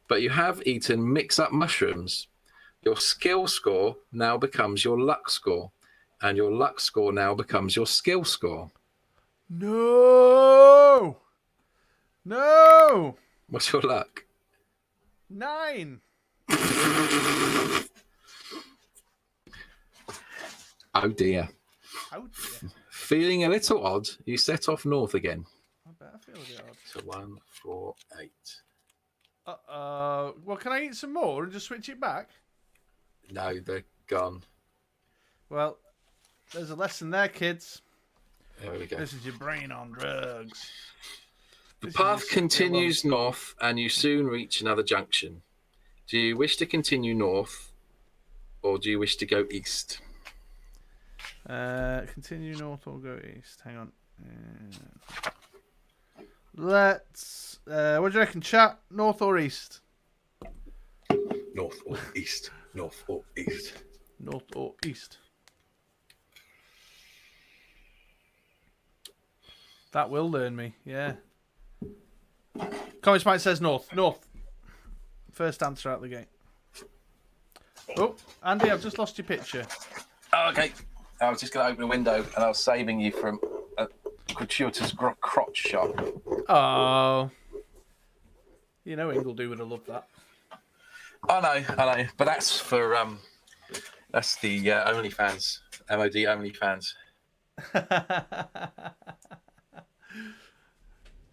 But you have eaten mix-up mushrooms. Your skill score now becomes your luck score, and your luck score now becomes your skill score. No! What's your luck? 9. Oh dear. Oh dear. Feeling a little odd, you set off north again. I bet I feel a bit odd. So 1, 4, 8. Well, can I eat some more and just switch it back? No, they're gone. Well, there's a lesson there, kids. There we go. This is your brain on drugs. The path continues north, and you soon reach another junction. Do you wish to continue north, or do you wish to go east? Continue north or go east. Hang on. Let's. What do you reckon, chat? North or east? North or east? North or east? North or east? That will learn me. Yeah. Comics Mike says north. North. First answer out the gate. Oh, Andy, I've just lost your picture. Oh, okay. I was just going to open a window, and I was saving you from a gratuitous crotch shot. Oh. You know Ingledy would have loved that. I know. But that's for that's the OnlyFans, MOD OnlyFans.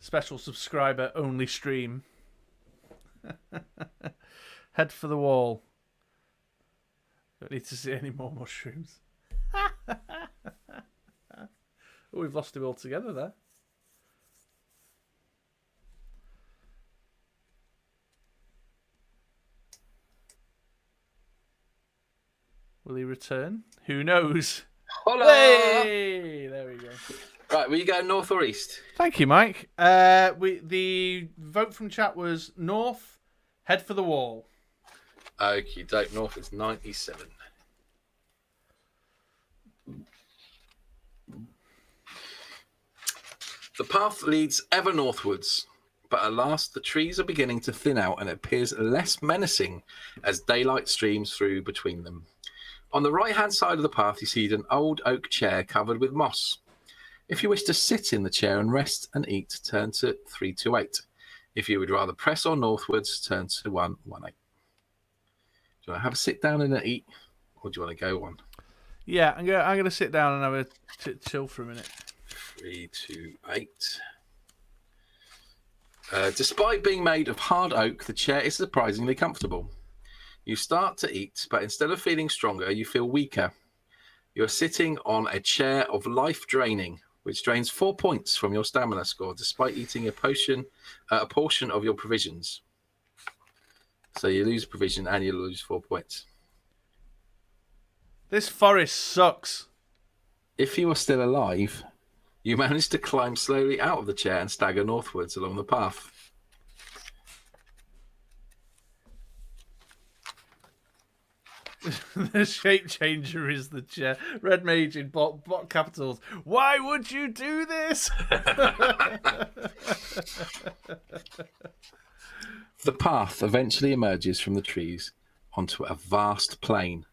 Special subscriber only stream. Head for the wall. Don't need to see any more mushrooms. Oh, we've lost him altogether there. Will he return? Who knows? Hola! Hey! There we go. Right, will you go north or east? Thank you, Mike. The vote from chat was north, head for the wall. Okie doke, north is 97. The path leads ever northwards, but at last the trees are beginning to thin out and it appears less menacing as daylight streams through between them. On the right-hand side of the path, you see an old oak chair covered with moss. If you wish to sit in the chair and rest and eat, turn to 328. If you would rather press on northwards, turn to 118. Do you want to have a sit down and a eat, or do you want to go on? Yeah, I'm gonna sit down and have a chill for a minute. 328. Despite being made of hard oak, the chair is surprisingly comfortable. You start to eat, but instead of feeling stronger, you feel weaker. You are sitting on a chair of life draining, which drains 4 points from your stamina score, despite eating a portion of your provisions. So you lose provision and you lose 4 points. This forest sucks. If you are still alive, you manage to climb slowly out of the chair and stagger northwards along the path. The shape changer is the chair. Red Mage in bot capitals. Why would you do this? The path eventually emerges from the trees onto a vast plain.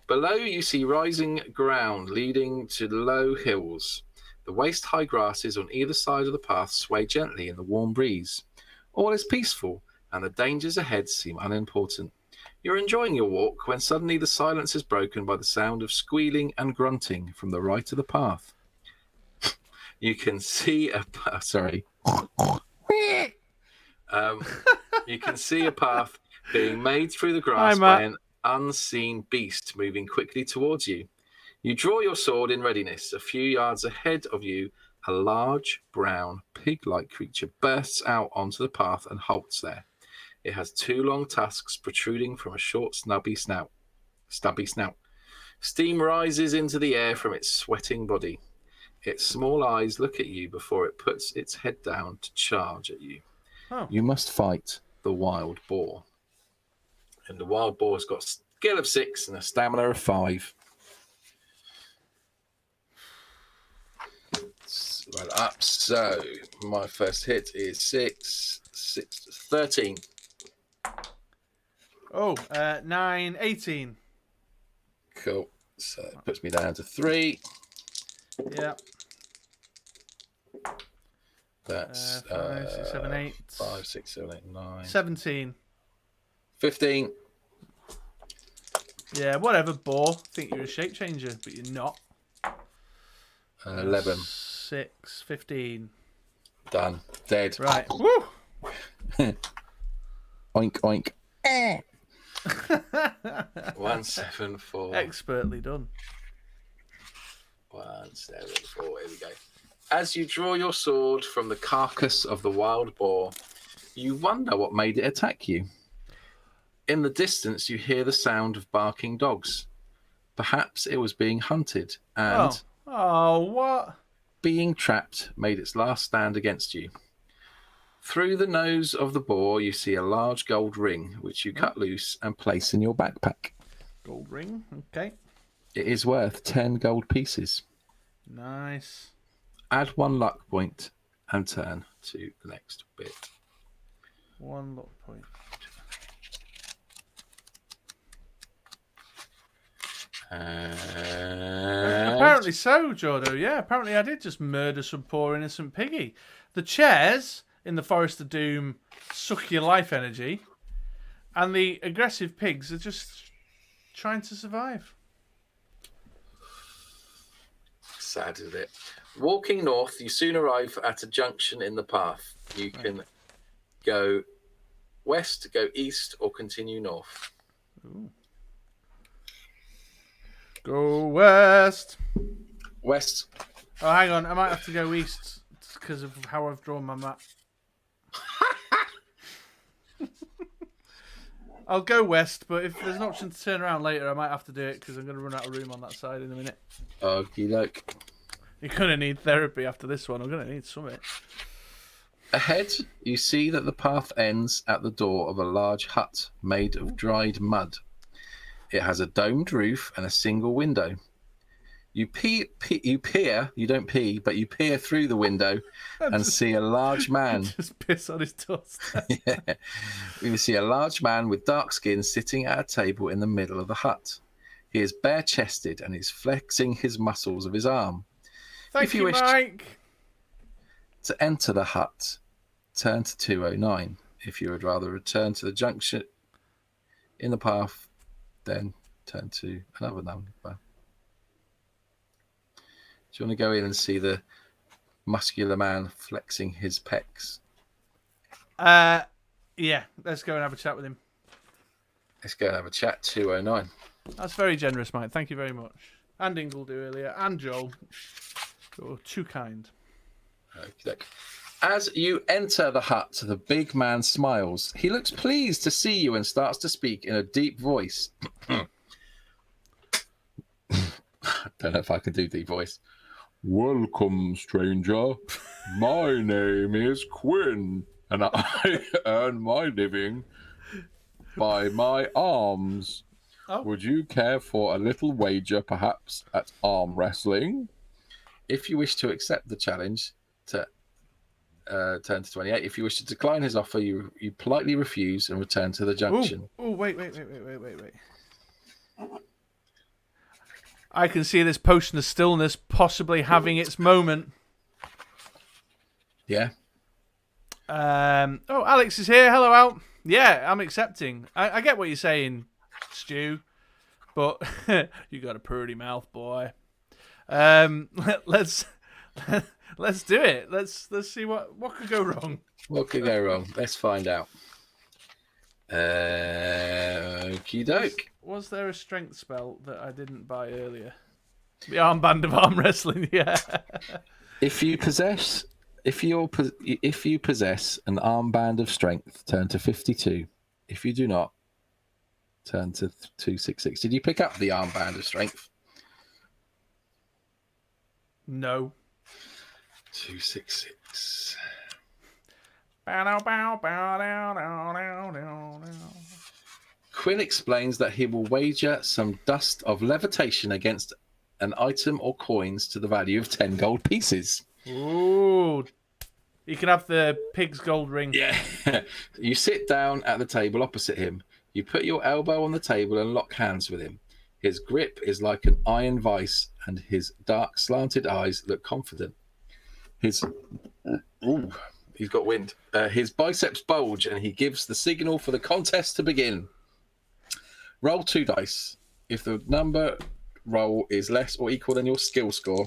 Below you see rising ground leading to low hills. The waist-high grasses on either side of the path sway gently in the warm breeze. All is peaceful, and the dangers ahead seem unimportant. You're enjoying your walk when suddenly the silence is broken by the sound of squealing and grunting from the right of the path. You can see a you can see a path being made through the grass by an unseen beast moving quickly towards you. You draw your sword in readiness. A few yards ahead of you, a large, brown, pig-like creature bursts out onto the path and halts there. It has two long tusks protruding from a short, stubby snout. Steam rises into the air from its sweating body. Its small eyes look at you before it puts its head down to charge at you. Oh. You must fight the wild boar. And the wild boar's got skill of 6 and a stamina of 5. Right up. So my first hit is 13. Oh, 9, 18. Cool. So it puts me down to 3. Yeah. That's 5, 6, 7, 8. 5, 6, 7, 8, 9. 17. 15. Yeah, whatever, boar. Think you're a shape changer, but you're not. 11. 6, 15. Done. Dead. Right. Woo! Oink, oink. 174. Expertly done. 174. Here we go. As you draw your sword from the carcass of the wild boar, you wonder what made it attack you. In the distance, you hear the sound of barking dogs. Perhaps it was being hunted and, what? being trapped, made its last stand against you. Through the nose of the boar, you see a large gold ring, which you cut loose and place in your backpack. Gold ring, okay. It is worth 10 gold pieces. Nice. Add 1 luck point and turn to the next bit. 1 luck point. Apparently so, Jordo. Yeah, apparently I did just murder some poor innocent piggy. The chairs in the Forest of Doom suck your life energy, and the aggressive pigs are just trying to survive. Sad, isn't it? Walking north, you soon arrive at a junction in the path. You can go west, go east, or continue north. Ooh. Go west. West. Oh, hang on. I might have to go east because of how I've drawn my map. I'll go west, but if there's an option to turn around later, I might have to do it because I'm going to run out of room on that side in a minute. Okie doke. You're going to need therapy after this one. I'm going to need something. Ahead, you see that the path ends at the door of a large hut made of dried mud. It has a domed roof and a single window. You peer through the window and see a large man. Just piss on his dust. Yeah. You see a large man with dark skin sitting at a table in the middle of the hut. He is bare-chested and is flexing his muscles of his arm. Thank you, Mike. To enter the hut, turn to 209. If you would rather return to the junction in the path, then turn to another number. Do you want to go in and see the muscular man flexing his pecs? Yeah, let's go and have a chat with him. Let's go and have a chat. 209. That's very generous, Mike. Thank you very much. And Ingledo earlier, and Joel. You're too kind. Okay. As you enter the hut, the big man smiles. He looks pleased to see you and starts to speak in a deep voice. Don't know if I can do the voice. Welcome, stranger. My name is Quinn, and I earn my living by my arms. Oh. Would you care for a little wager, perhaps, at arm wrestling? If you wish to accept the challenge, turn to 28. If you wish to decline his offer, you politely refuse and return to the junction. Oh, wait. I can see this potion of stillness possibly having its moment. Yeah. Alex is here. Hello, Al. Yeah, I'm accepting. I get what you're saying, Stu, but you got a pretty mouth, boy. Let's do it. Let's see what could go wrong. What could go wrong? Let's find out. Okie doke. Was there a strength spell that I didn't buy earlier? The armband of arm wrestling, yeah. If you possess an armband of strength, turn to 52. If you do not, turn to 266. Did you pick up the armband of strength? No. 266. Quinn explains that he will wager some dust of levitation against an item or coins to the value of 10 gold pieces. Ooh. You can have the pig's gold ring. Yeah. You sit down at the table opposite him. You put your elbow on the table and lock hands with him. His grip is like an iron vice, and his dark, slanted eyes look confident. He's got wind. His biceps bulge, and he gives the signal for the contest to begin. Roll 2 dice. If the number roll is less or equal than your skill score,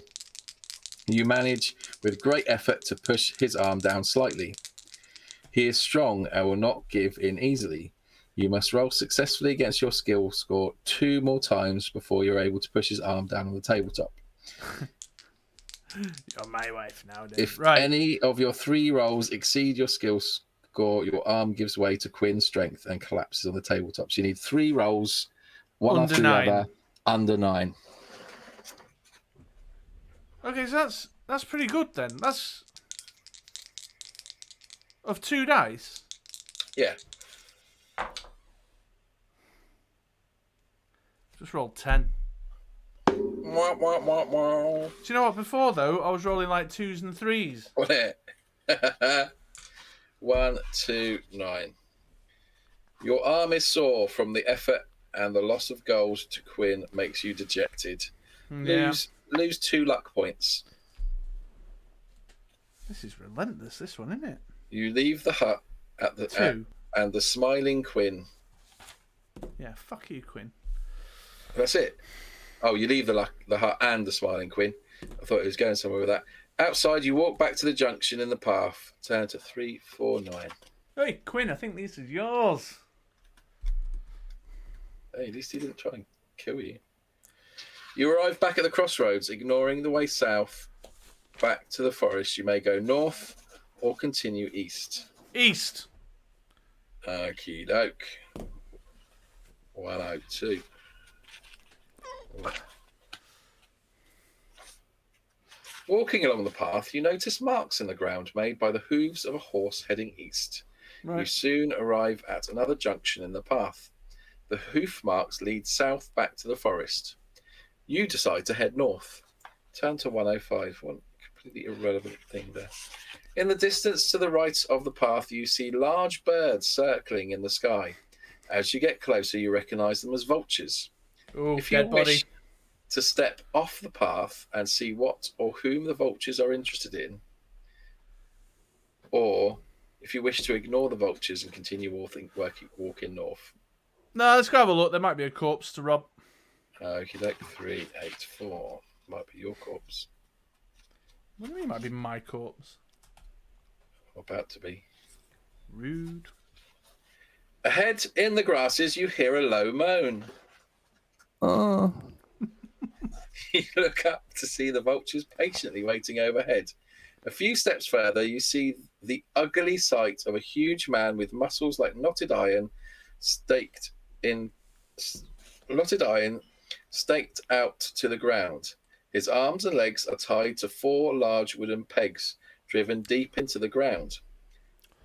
you manage with great effort to push his arm down slightly. He is strong and will not give in easily. You must roll successfully against your skill score 2 more times before you're able to push his arm down on the tabletop. You're my wife now, dude. If any of your 3 rolls exceed your skill score, your arm gives way to Quinn's strength and collapses on the tabletop. So you need 3 rolls, one Under after 9. the other, under 9. Okay, so that's pretty good then. That's of 2 dice. Yeah. Just rolled 10. Wah, wah, wah, wah. Do you know what? Before though, I was rolling like 2s and 3s. What it? 1, 2, 9. Your arm is sore from the effort, and the loss of gold to Quinn makes you dejected. Yeah. Lose 2 luck points. This is relentless, this one, isn't it? You leave the hut at the and the smiling Quinn. Yeah, fuck you, Quinn. That's it. Oh, you leave the hut and the smiling Quinn. I thought he was going somewhere with that. Outside, you walk back to the junction in the path. Turn to 3, 4, 9. Hey, Quinn, I think this is yours. Hey, at least he didn't try and kill you. You arrive back at the crossroads, ignoring the way south. Back to the forest, you may go north or continue east. East. Okie doke. 102. Walking along the path, you notice marks in the ground made by the hooves of a horse heading east. Right. You soon arrive at another junction in the path. The hoof marks lead south back to the forest. You decide to head north. Turn to 105. One completely irrelevant thing there. In the distance to the right of the path, you see large birds circling in the sky. As you get closer, you recognize them as vultures. Ooh, If you dead body. wish to step off the path and see what or whom the vultures are interested in, or if you wish to ignore the vultures and continue walking north. No, let's go have a look. There might be a corpse to rob. Okay, 384 might be your corpse. What do you mean might be my corpse? About to be. Rude. Ahead in the grasses, you hear a low moan. Oh. You look up to see the vultures patiently waiting overhead. A few steps further, you see the ugly sight of a huge man with muscles like knotted iron staked out to the ground. His arms and legs are tied to 4 large wooden pegs driven deep into the ground.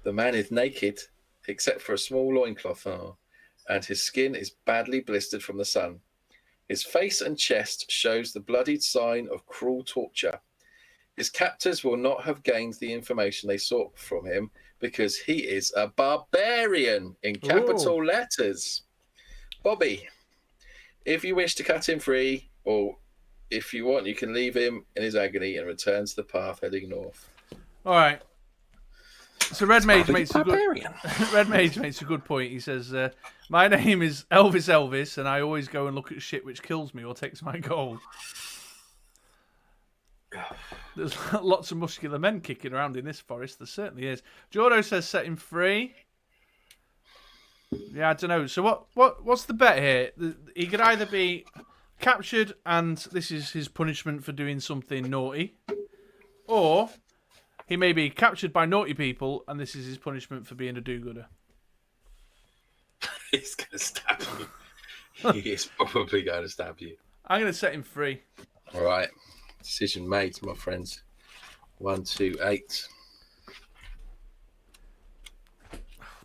The man is naked, except for a small loincloth, and his skin is badly blistered from the sun. His face and chest shows the bloodied sign of cruel torture. His captors will not have gained the information they sought from him because he is a barbarian in capital letters. Bobby, if you wish to cut him free, or if you want, you can leave him in his agony and return to the path heading north. All right. So Red Mage makes a good point. He says, "My name is Elvis, and I always go and look at shit which kills me or takes my gold." There's lots of muscular men kicking around in this forest. There certainly is. Jordo says set him free. Yeah, I don't know. So what's the bet here? He could either be captured and this is his punishment for doing something naughty, or he may be captured by naughty people and this is his punishment for being a do-gooder. He's going to stab you. He is probably going to stab you. I'm going to set him free. All right. Decision made, my friends. 1, 2, 8.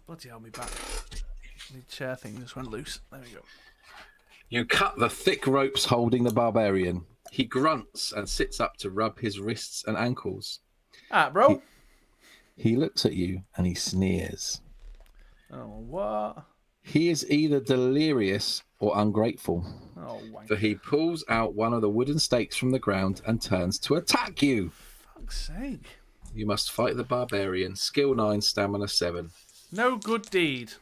Bloody hell, me back. The chair thing just went loose. There we go. You cut the thick ropes holding the barbarian. He grunts and sits up to rub his wrists and ankles. Bro. He looks at you and he sneers. Oh, what? He is either delirious or ungrateful. Oh, wank. For he pulls out one of the wooden stakes from the ground and turns to attack you. Fuck's sake. You must fight the barbarian. Skill 9, stamina 7. No good deed.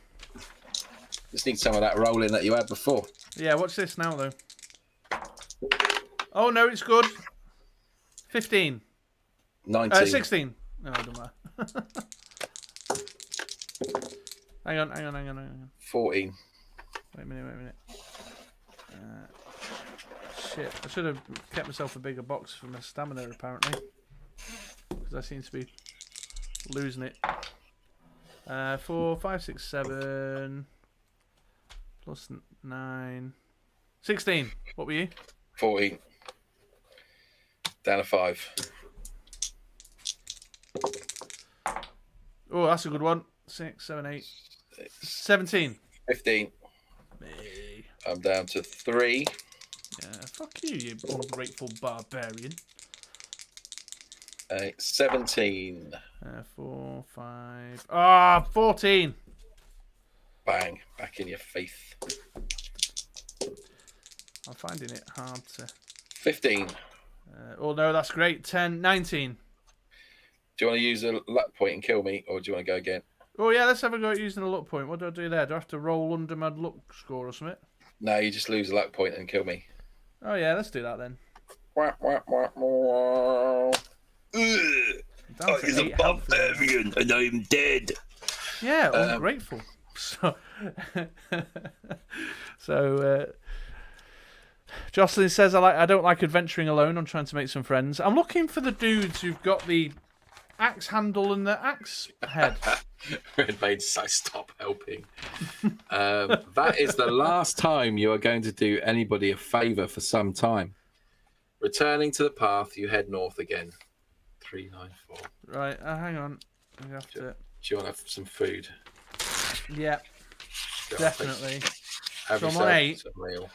Just need some of that rolling that you had before. Yeah, watch this now, though. Oh, no, it's good. 15. 19. 16. No, it don't matter. Hang on. 14. Wait a minute. Shit, I should have kept myself a bigger box for my stamina, apparently. Because I seem to be losing it. 4, 5, 6, 7... Plus 9... 16. What were you? 14. Down to 5. Oh, that's a good one. 6, 7, 8... 17. 15. Me. I'm down to 3. Yeah, fuck you, you ungrateful barbarian. 17. 4, 5... 14. Bang. Back in your face. I'm finding it hard to... 15. Oh, no, that's great. 10, 19. Do you want to use a luck point and kill me, or do you want to go again? Oh, yeah, let's have a go at using a luck point. What do I do there? Do I have to roll under my luck score or something? No, you just lose a luck point and kill me. Oh, yeah, let's do that then. He's a barbarian and I'm dead. Yeah, ungrateful. So, Jocelyn says, I don't like adventuring alone. I'm trying to make some friends. I'm looking for the dudes who've got the axe handle and the axe head. Red Mage, so stop helping. That is the last time you are going to do anybody a favour for some time. Returning to the path, you head north again. 3, 9, 4. Right, hang on. We have to... Do you want to have some food? Yeah, definitely. Have So I'm yourself on 8. some meal.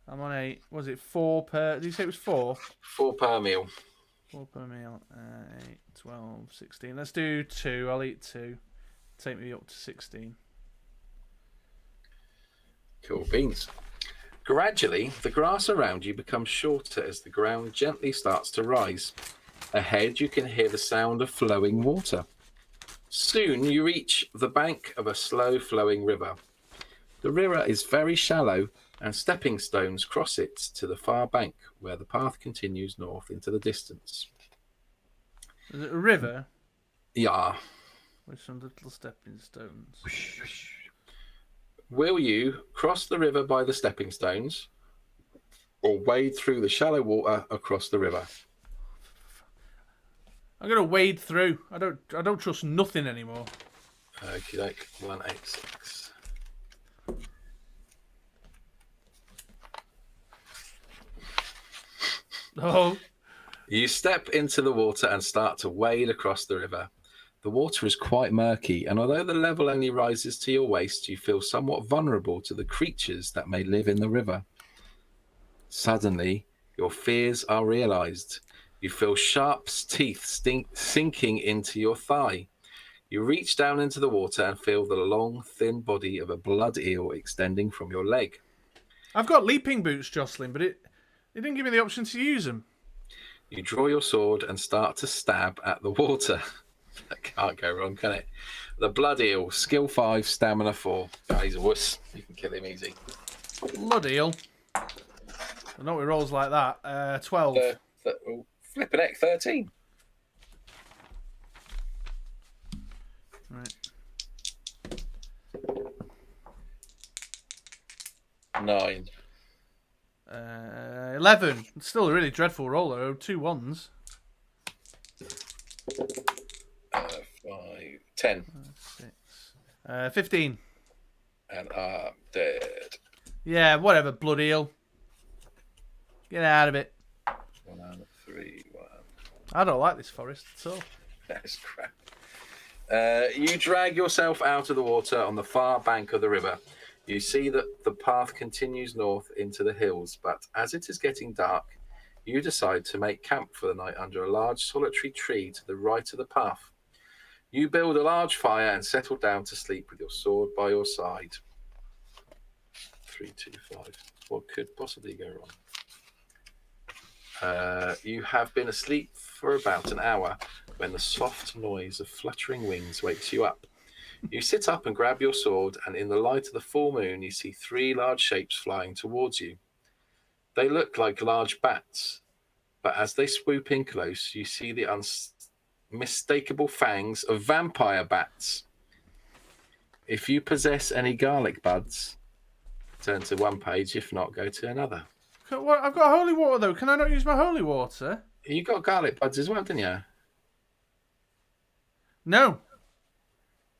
I'm on 8. Was it 4 per... Did you say it was 4? 4 per meal. 4 per meal. 8, 12, 16. Let's do 2. I'll eat 2. Take me up to 16. Cool beans. Gradually, the grass around you becomes shorter as the ground gently starts to rise. Ahead, you can hear the sound of flowing water. Soon, you reach the bank of a slow-flowing river. The river is very shallow, and stepping stones cross it to the far bank, where the path continues north into the distance. Is it a river? Yeah. With some little stepping stones. Will you cross the river by the stepping stones, or wade through the shallow water across the river? I'm gonna wade through. I don't trust nothing anymore. Okie doke. 186. Oh. You step into the water and start to wade across the river. The water is quite murky, and although the level only rises to your waist, you feel somewhat vulnerable to the creatures that may live in the river. Suddenly, your fears are realized. You feel sharp teeth sinking into your thigh. You reach down into the water and feel the long, thin body of a blood eel extending from your leg. I've got leaping boots, Jocelyn, but it didn't give me the option to use them. You draw your sword and start to stab at the water. That can't go wrong, can it? The blood eel, skill 5, stamina 4. Oh, he's a wuss. You can kill him easy. Blood eel. I know it rolls like that. 12. Flipping heck, 13. Right. 9. 11. It's still a really dreadful roll, though. 2 ones. 5. 10. 6. 15. And I'm dead. Yeah, whatever, blood eel. Get out of it. 1, 3, 1. I don't like this forest at all. That's crap. You drag yourself out of the water on the far bank of the river. You see that the path continues north into the hills, but as it is getting dark, you decide to make camp for the night under a large solitary tree to the right of the path. You build a large fire and settle down to sleep with your sword by your side. 3, 2, 5. What could possibly go wrong? You have been asleep for about an hour when the soft noise of fluttering wings wakes you up. You sit up and grab your sword, and in the light of the full moon, you see 3 large shapes flying towards you. They look like large bats, but as they swoop in close, you see the unmistakable fangs of vampire bats. If you possess any garlic buds, turn to one page. If not, go to another. I've got holy water, though. Can I not use my holy water? You got garlic buds as well, didn't you? No.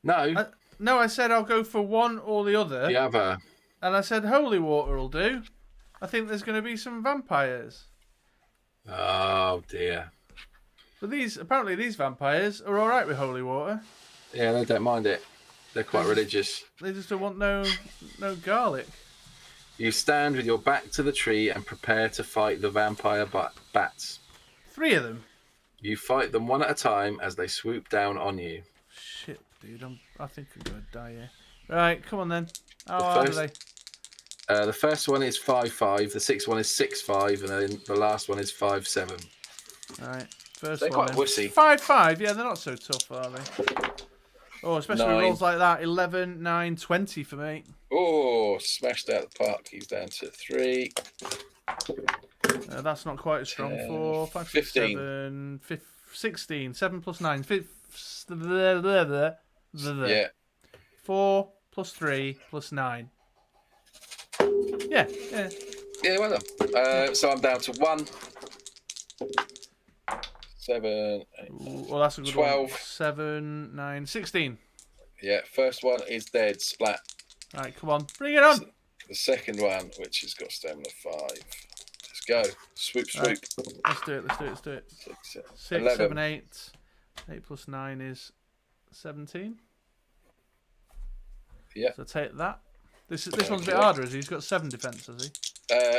No. No, I said I'll go for one or the other. The other. And I said holy water will do. I think there's going to be some vampires. Oh, dear. But apparently these vampires are all right with holy water. Yeah, they don't mind it. They're quite religious. They just don't want no garlic. You stand with your back to the tree and prepare to fight the vampire bats. 3 of them. You fight them one at a time as they swoop down on you. Shit, dude. I think I'm going to die here. Right, come on then. How hard are they? The first one is 5-5, the sixth one is 6-5, and then the last one is 5-7. Right, first They're one. quite wussy. 5-5, yeah, they're not so tough, are they? Oh, especially with 9. rolls like that. 11, 9, 20 for me. Oh, smashed out the park. He's down to 3. That's not quite as strong. 10, 4, 5, 6, 7, 16. 7 plus 9. Yeah. 4 plus 3 plus 9. Yeah. Yeah, well done. So I'm down to 1. 7, 8, Well, that's a good 12. one. 7, 9, 16. Yeah, first one is dead, splat. Right, come on. Bring it on. The second one, which has got stamina 5. Let's go. Swoop, swoop. Right. Let's do it. 6, 11. 7, 8. 8 plus 9 is 17. Yeah. So take that. This one's a bit harder, is he? He's got 7 defense, has he?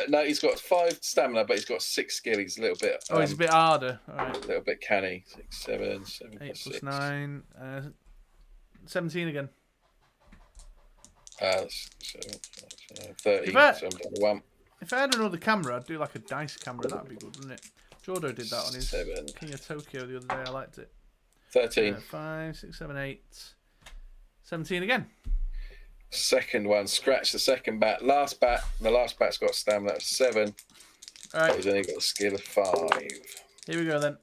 No, he's got 5 stamina, but he's got 6 skill. He's a little bit. He's a bit harder. All right. A little bit canny. 6, 7, 7 8 plus plus 6. 9. 17 again. 7, 13. If I- So I'm down to 1. If I had another camera, I'd do like a dice camera. That'd be good, wouldn't it? Jordo did that on his 7. King of Tokyo the other day. I liked it. 13. 5, 6, 7, 8. 17 again. Second one, scratch the second bat. Last bat, the last bat's got stamina of 7. All right. He's only got a skill of 5. Here we go then.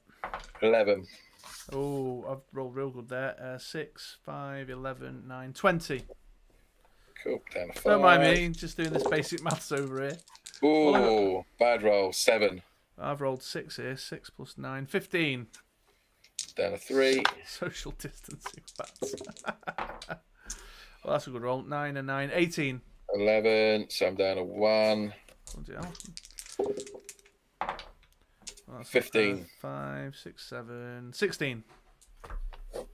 11. Oh, I've rolled real good there. 6, 5, 11, 9, 20. Cool, down to 5. Don't mind me, just doing this basic maths over here. Ooh, bad roll, 7. I've rolled 6 here. 6 plus 9, 15. Down to 3. Social distancing bats. Well, that's a good roll. 9 and 9, 18. 11, so I'm down to 1. Bloody hell. That's 15. 5, 6, 7, 16.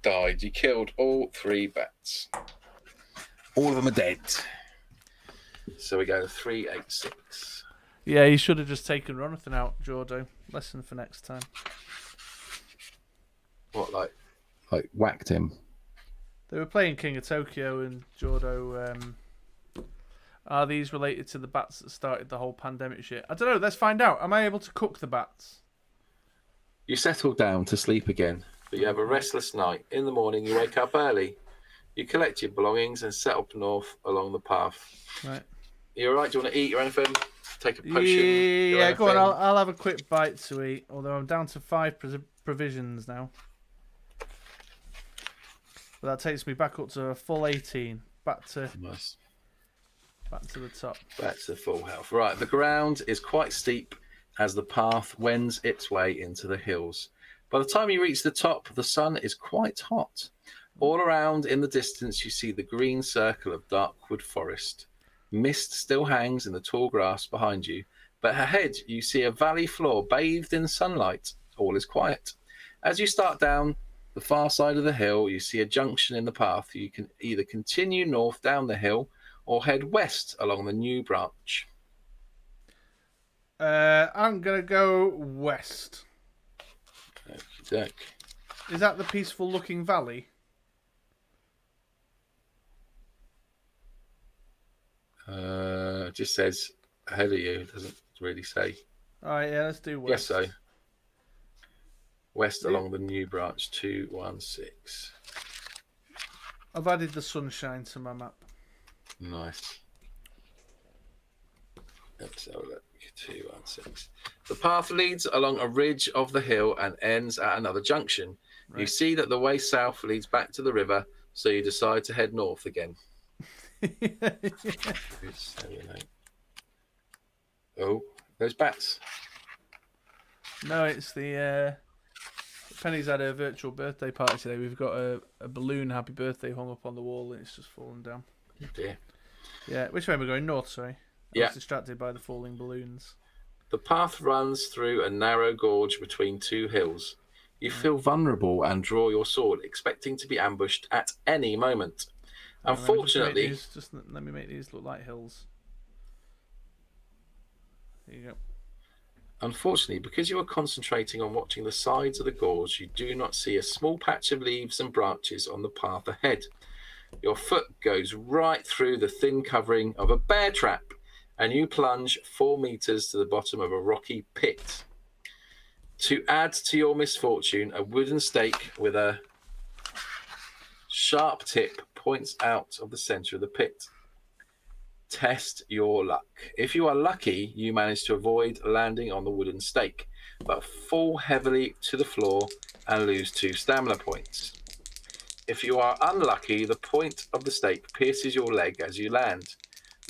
Died. You killed all 3 bats. All of them are dead. So we go 3, 8, 6. Yeah, you should have just taken Ronathan out, Jordo. Lesson for next time. What, like whacked him? They were playing King of Tokyo, and Jordo. Are these related to the bats that started the whole pandemic shit? I don't know. Let's find out. Am I able to cook the bats? You settle down to sleep again, but you have a restless night. In the morning, you wake up early. You collect your belongings and set up north along the path. Right. You all right? Do you want to eat or anything? Take a potion? Yeah, go on. I'll have a quick bite to eat. Although I'm down to 5 provisions now. But that takes me back up to a full 18. Back to Nice. Back to the top. Back to full health. Right, the ground is quite steep as the path wends its way into the hills. By the time you reach the top, the sun is quite hot. All around in the distance, you see the green circle of dark wood forest. Mist still hangs in the tall grass behind you, but ahead you see a valley floor bathed in sunlight. All is quiet. As you start down the far side of the hill, you see a junction in the path. You can either continue north down the hill or head west along the new branch. I'm going to go west. Okey-doke. Is that the peaceful looking valley? It just says ahead of you. It doesn't really say. Alright, yeah, let's do west. Yes, so. West along the new branch, 216. I've added the sunshine to my map. Nice. Let's have a look. 216. The path leads along a ridge of the hill and ends at another junction. Right. You see that the way south leads back to the river, so you decide to head north again. Oh, there's bats. No, it's the Penny's had a virtual birthday party today. We've got a balloon happy birthday hung up on the wall and it's just fallen down. Oh dear. Yeah, which way am I going? North, sorry. I was distracted by the falling balloons. The path runs through a narrow gorge between 2 hills. You feel vulnerable and draw your sword, expecting to be ambushed at any moment. Unfortunately, let me make these look like hills. There you go. Unfortunately, because you are concentrating on watching the sides of the gorge, you do not see a small patch of leaves and branches on the path ahead. Your foot goes right through the thin covering of a bear trap, and you plunge 4 meters to the bottom of a rocky pit. To add to your misfortune, a wooden stake with a sharp tip points out of the center of the pit. Test your luck. If you are lucky, you manage to avoid landing on the wooden stake, but fall heavily to the floor and lose 2 stamina points. If you are unlucky, the point of the stake pierces your leg as you land.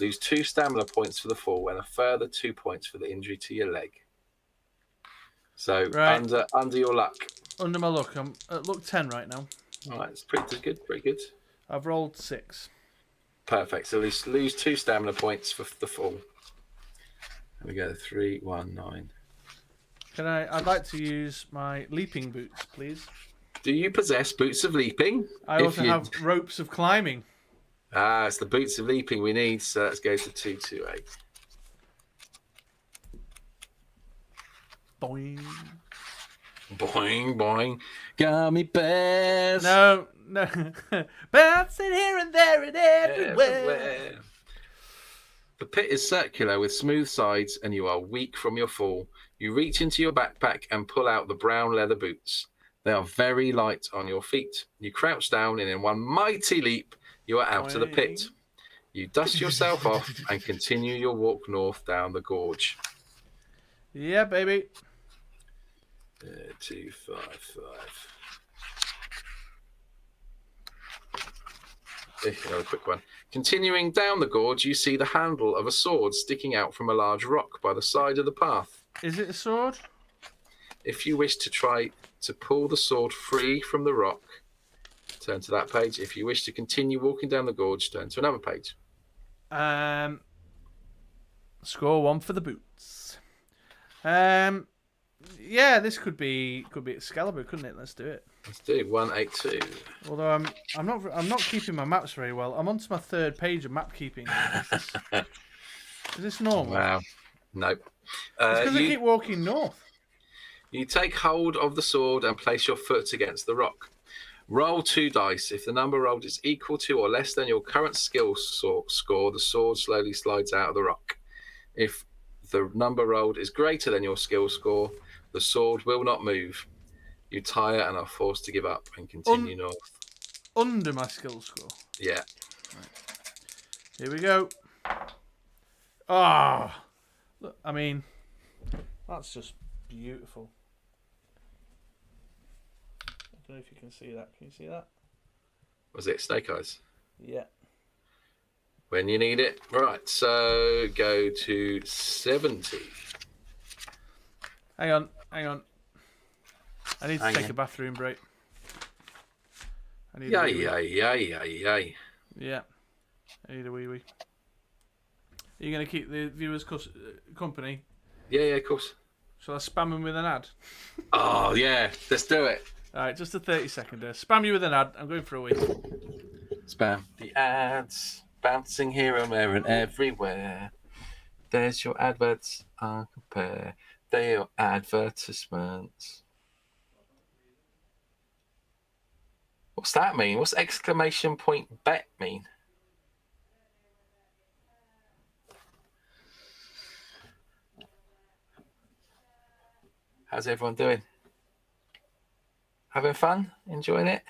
Lose 2 stamina points for the fall and a further 2 points for the injury to your leg. So under your luck. Under my luck. I'm at luck 10 right now. All right, it's pretty good. Pretty good. I've rolled 6. Perfect. So lose 2 stamina points for the fall. There we go. 3, 1, 9. I'd like to use my leaping boots, please. Do you possess boots of leaping? I also have ropes of climbing. Ah, it's the boots of leaping we need. So let's go to 228. Boing. Boing, boing. Gummy bears. No. Bouncing here and there and everywhere. The pit is circular with smooth sides and you are weak from your fall. You reach into your backpack and pull out the brown leather boots. They are very light on your feet. You crouch down and in one mighty leap, you are out of the pit. You dust yourself off and continue your walk north down the gorge. Yeah, baby. 255. Another quick one. Continuing down the gorge, you see the handle of a sword sticking out from a large rock by the side of the path. Is it a sword? If you wish to try to pull the sword free from the rock, turn to that page. If you wish to continue walking down the gorge, turn to another page. Score 1 for the boots. Yeah, this could be Excalibur, couldn't it? Let's do it. Let's do 182. Although I'm not keeping my maps very well. I'm onto my third page of map keeping. Is this normal? Wow. Nope. It's because I keep walking north. You take hold of the sword and place your foot against the rock. Roll 2 dice. If the number rolled is equal to or less than your current skill score, the sword slowly slides out of the rock. If the number rolled is greater than your skill score, the sword will not move. You tire and are forced to give up and continue north. Under my skill score. Yeah. Right. Here we go. Ah, look, I mean, that's just beautiful. I don't know if you can see that. Can you see that? Was it Snake Eyes? Yeah. When you need it. Right, so go to 70. Hang on. I need to take a bathroom break. I need a wee wee. Yeah. I need a wee wee. Are you going to keep the viewers company? Yeah, of course. Shall I spam them with an ad? Oh, yeah. Let's do it. All right, just a 30-seconder. Spam you with an ad. I'm going for a wee. Spam. The ads bouncing here and there and everywhere. There's your adverts. Compare. They're your advertisements. What's that mean? What's exclamation point bet mean? How's everyone doing? Having fun? Enjoying it?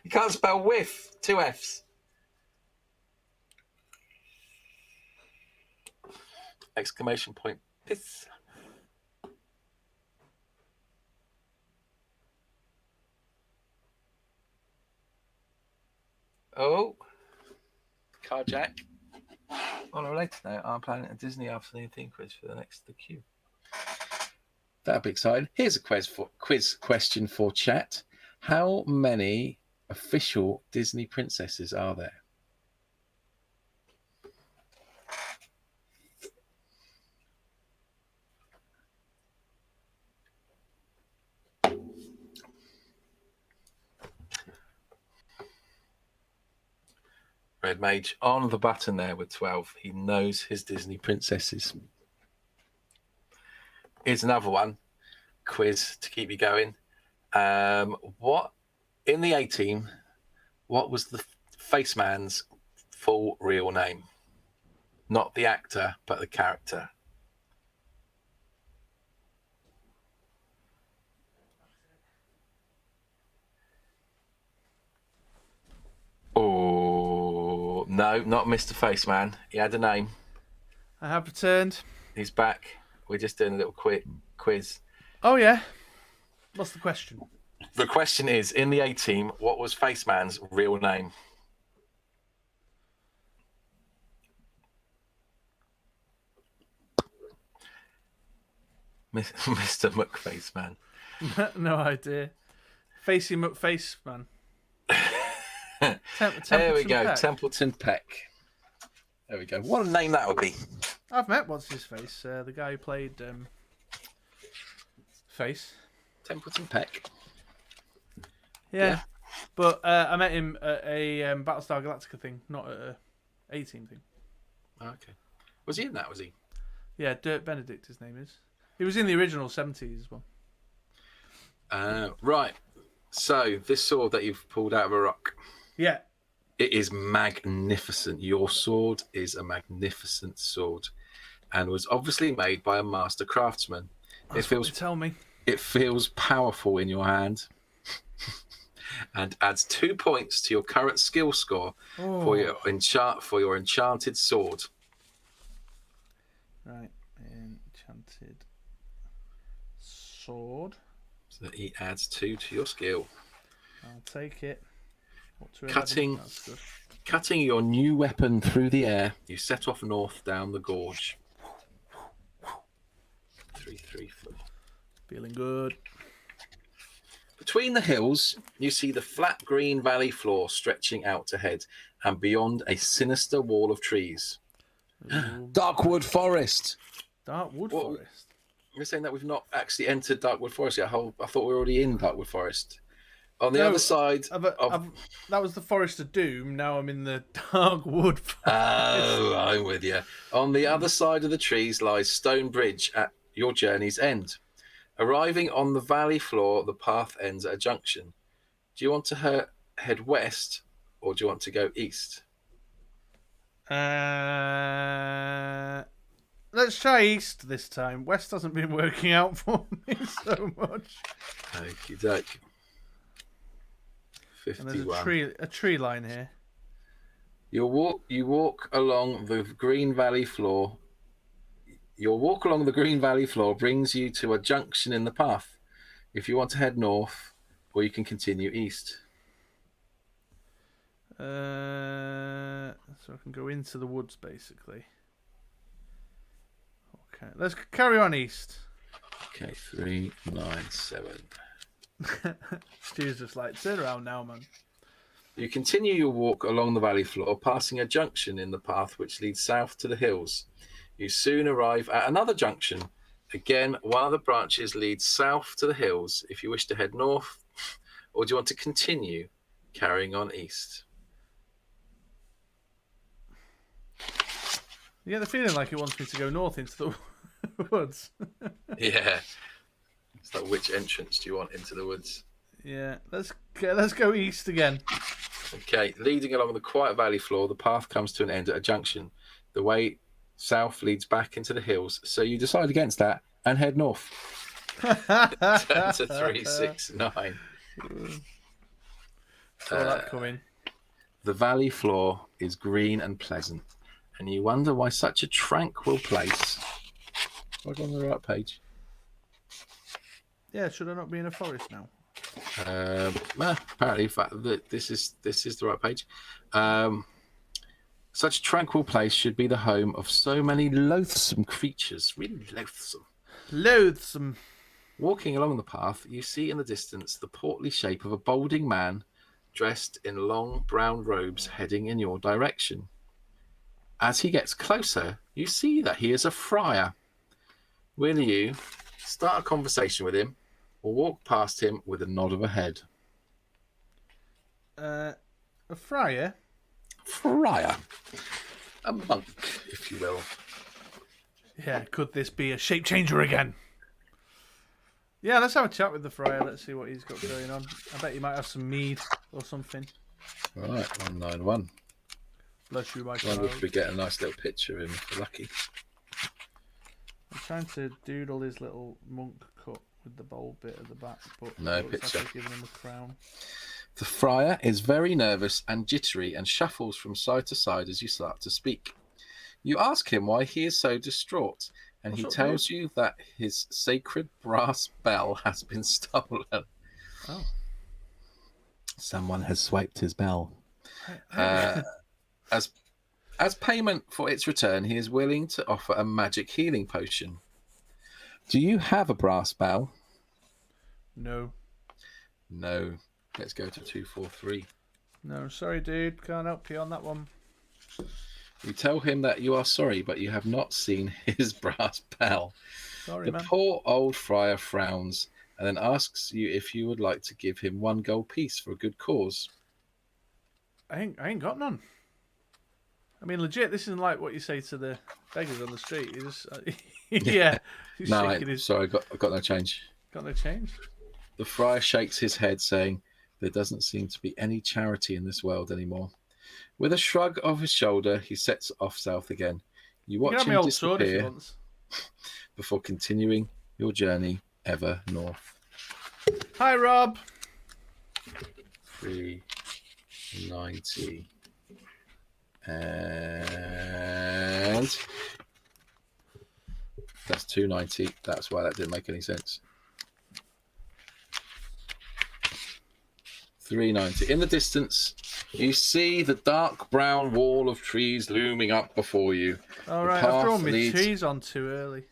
You can't spell whiff. 2 Fs. Exclamation point piss. Oh. Carjack. On a related note, I'm planning a Disney afternoon theme quiz for the next The Queue. That'd be exciting. Here's a quiz question for chat. How many official Disney princesses are there? Red Mage on the button there with 12. He knows his Disney princesses. Here's another one. Quiz to keep you going. What in the A-Team, what was the face man's full real name? Not the actor, but the character. Oh, no, not Mr. Faceman. He had a name. I have returned. He's back. We're just doing a little quiz. Oh, yeah. What's the question? The question is, in the A-Team, what was Faceman's real name? Mr. McFaceman. No idea. Facey McFaceman. There we go. Peck. Templeton Peck. There we go. What a name that would be. I've met what's his face, the guy who played Face. Templeton Peck. Yeah. But I met him at a Battlestar Galactica thing, not at a A-Team thing. Okay. Was he in that? Was he? Yeah, Dirk Benedict, his name is. He was in the original 70s as well. Right. So this sword that you've pulled out of a rock. Yeah. It is magnificent. Your sword is a magnificent sword, and was obviously made by a master craftsman. Tell me. It feels powerful in your hand, and adds 2 points to your current skill score for your enchanted sword. Right, enchanted sword. So that he adds 2 to your skill. I'll take it. Up to 11. Cutting your new weapon through the air, you set off north down the gorge. 3, 3, 4. Feeling good. Between the hills, you see the flat green valley floor stretching out ahead, and beyond a sinister wall of trees. Darkwood Forest. Darkwood Forest. You're saying that we've not actually entered Darkwood Forest yet. I thought we were already in Darkwood Forest. On the No, other side that was the Forest of Doom. Now I'm in the Dark Wood Forest. Oh, I'm with you. On the other side of the trees lies Stone Bridge at your journey's end. Arriving on the valley floor, the path ends at a junction. Do you want to head west, or do you want to go east? Let's try east this time. West hasn't been working out for me so much. Okie doke. And there's 51. a tree line here. You walk along the Green Valley floor. Your walk along the Green Valley floor brings you to a junction in the path. If you want to head north, or you can continue east. So I can go into the woods, basically. Okay, let's carry on east. Okay, 397. Stu's just like, turn around now, man. You continue your walk along the valley floor, passing a junction in the path which leads south to the hills. You soon arrive at another junction. Again, one of the branches leads south to the hills. If you wish to head north, or do you want to continue carrying on east? You get the feeling like it wants me to go north into the woods. Yeah. It's like, which entrance do you want into the woods? Yeah, let's go east again. Okay, leading along the quiet valley floor, the path comes to an end at a junction. The way south leads back into the hills, so you decide against that and head north. Turn to 369. Saw that coming. The valley floor is green and pleasant, and you wonder why such a tranquil place. Have I gone on the right page? Yeah, should I not be in a forest now? Apparently, in fact, this is the right page. Such a tranquil place should be the home of so many loathsome creatures. Really loathsome. Loathsome. Walking along the path, you see in the distance the portly shape of a balding man dressed in long brown robes heading in your direction. As he gets closer, you see that he is a friar. Will you start a conversation with him or walk past him with a nod of a head? A friar? Friar. A monk, if you will. Yeah, could this be a shape changer again? Yeah, let's have a chat with the friar. Let's see what he's got going on. I bet he might have some mead or something. All right, 191. Bless you, my I child. wonder if we get a nice little picture of him if we're lucky. I'm trying to doodle his little monk cut with the bold bit at the back, but No it looks picture. like they've given him a crown. The friar is very nervous and jittery and shuffles from side to side as you start to speak. You ask him why he is so distraught, and he tells you that his sacred brass bell has been stolen. Oh. Someone has swiped his bell. As payment for its return, he is willing to offer a magic healing potion. Do you have a brass bell? No. No. Let's go to 243. No, sorry, dude. Can't help you on that one. You tell him that you are sorry, but you have not seen his brass bell. Sorry, The man. poor old friar frowns and then asks you if you would like to give him 1 gold piece for a good cause. I ain't got none. I mean, legit, this isn't like what you say to the beggars on the street. You just, yeah. He's No, shaking his... sorry, I've got no change. Got no change? The friar shakes his head, saying, there doesn't seem to be any charity in this world anymore. With a shrug of his shoulder, he sets off south again. You watch him disappear before continuing your journey ever north. Hi, Rob. 390. And that's 290. That's why that didn't make any sense. 390. In the distance, you see the dark brown wall of trees looming up before you. All right, I've drawn my trees on too early.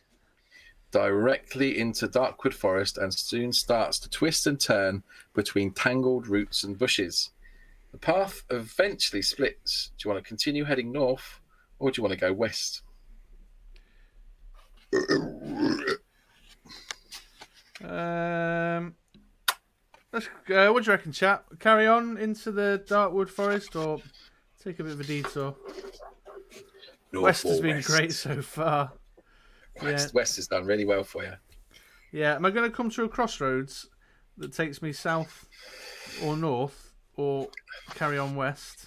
Directly into Darkwood Forest and soon starts to twist and turn between tangled roots and bushes. The path eventually splits. Do you want to continue heading north or do you want to go west? Let's, what do you reckon, chat? Carry on into the Darkwood Forest or take a bit of a detour? West has been great so far. West has done really well for you. Yeah, am I going to come to a crossroads that takes me south or north, or carry on west?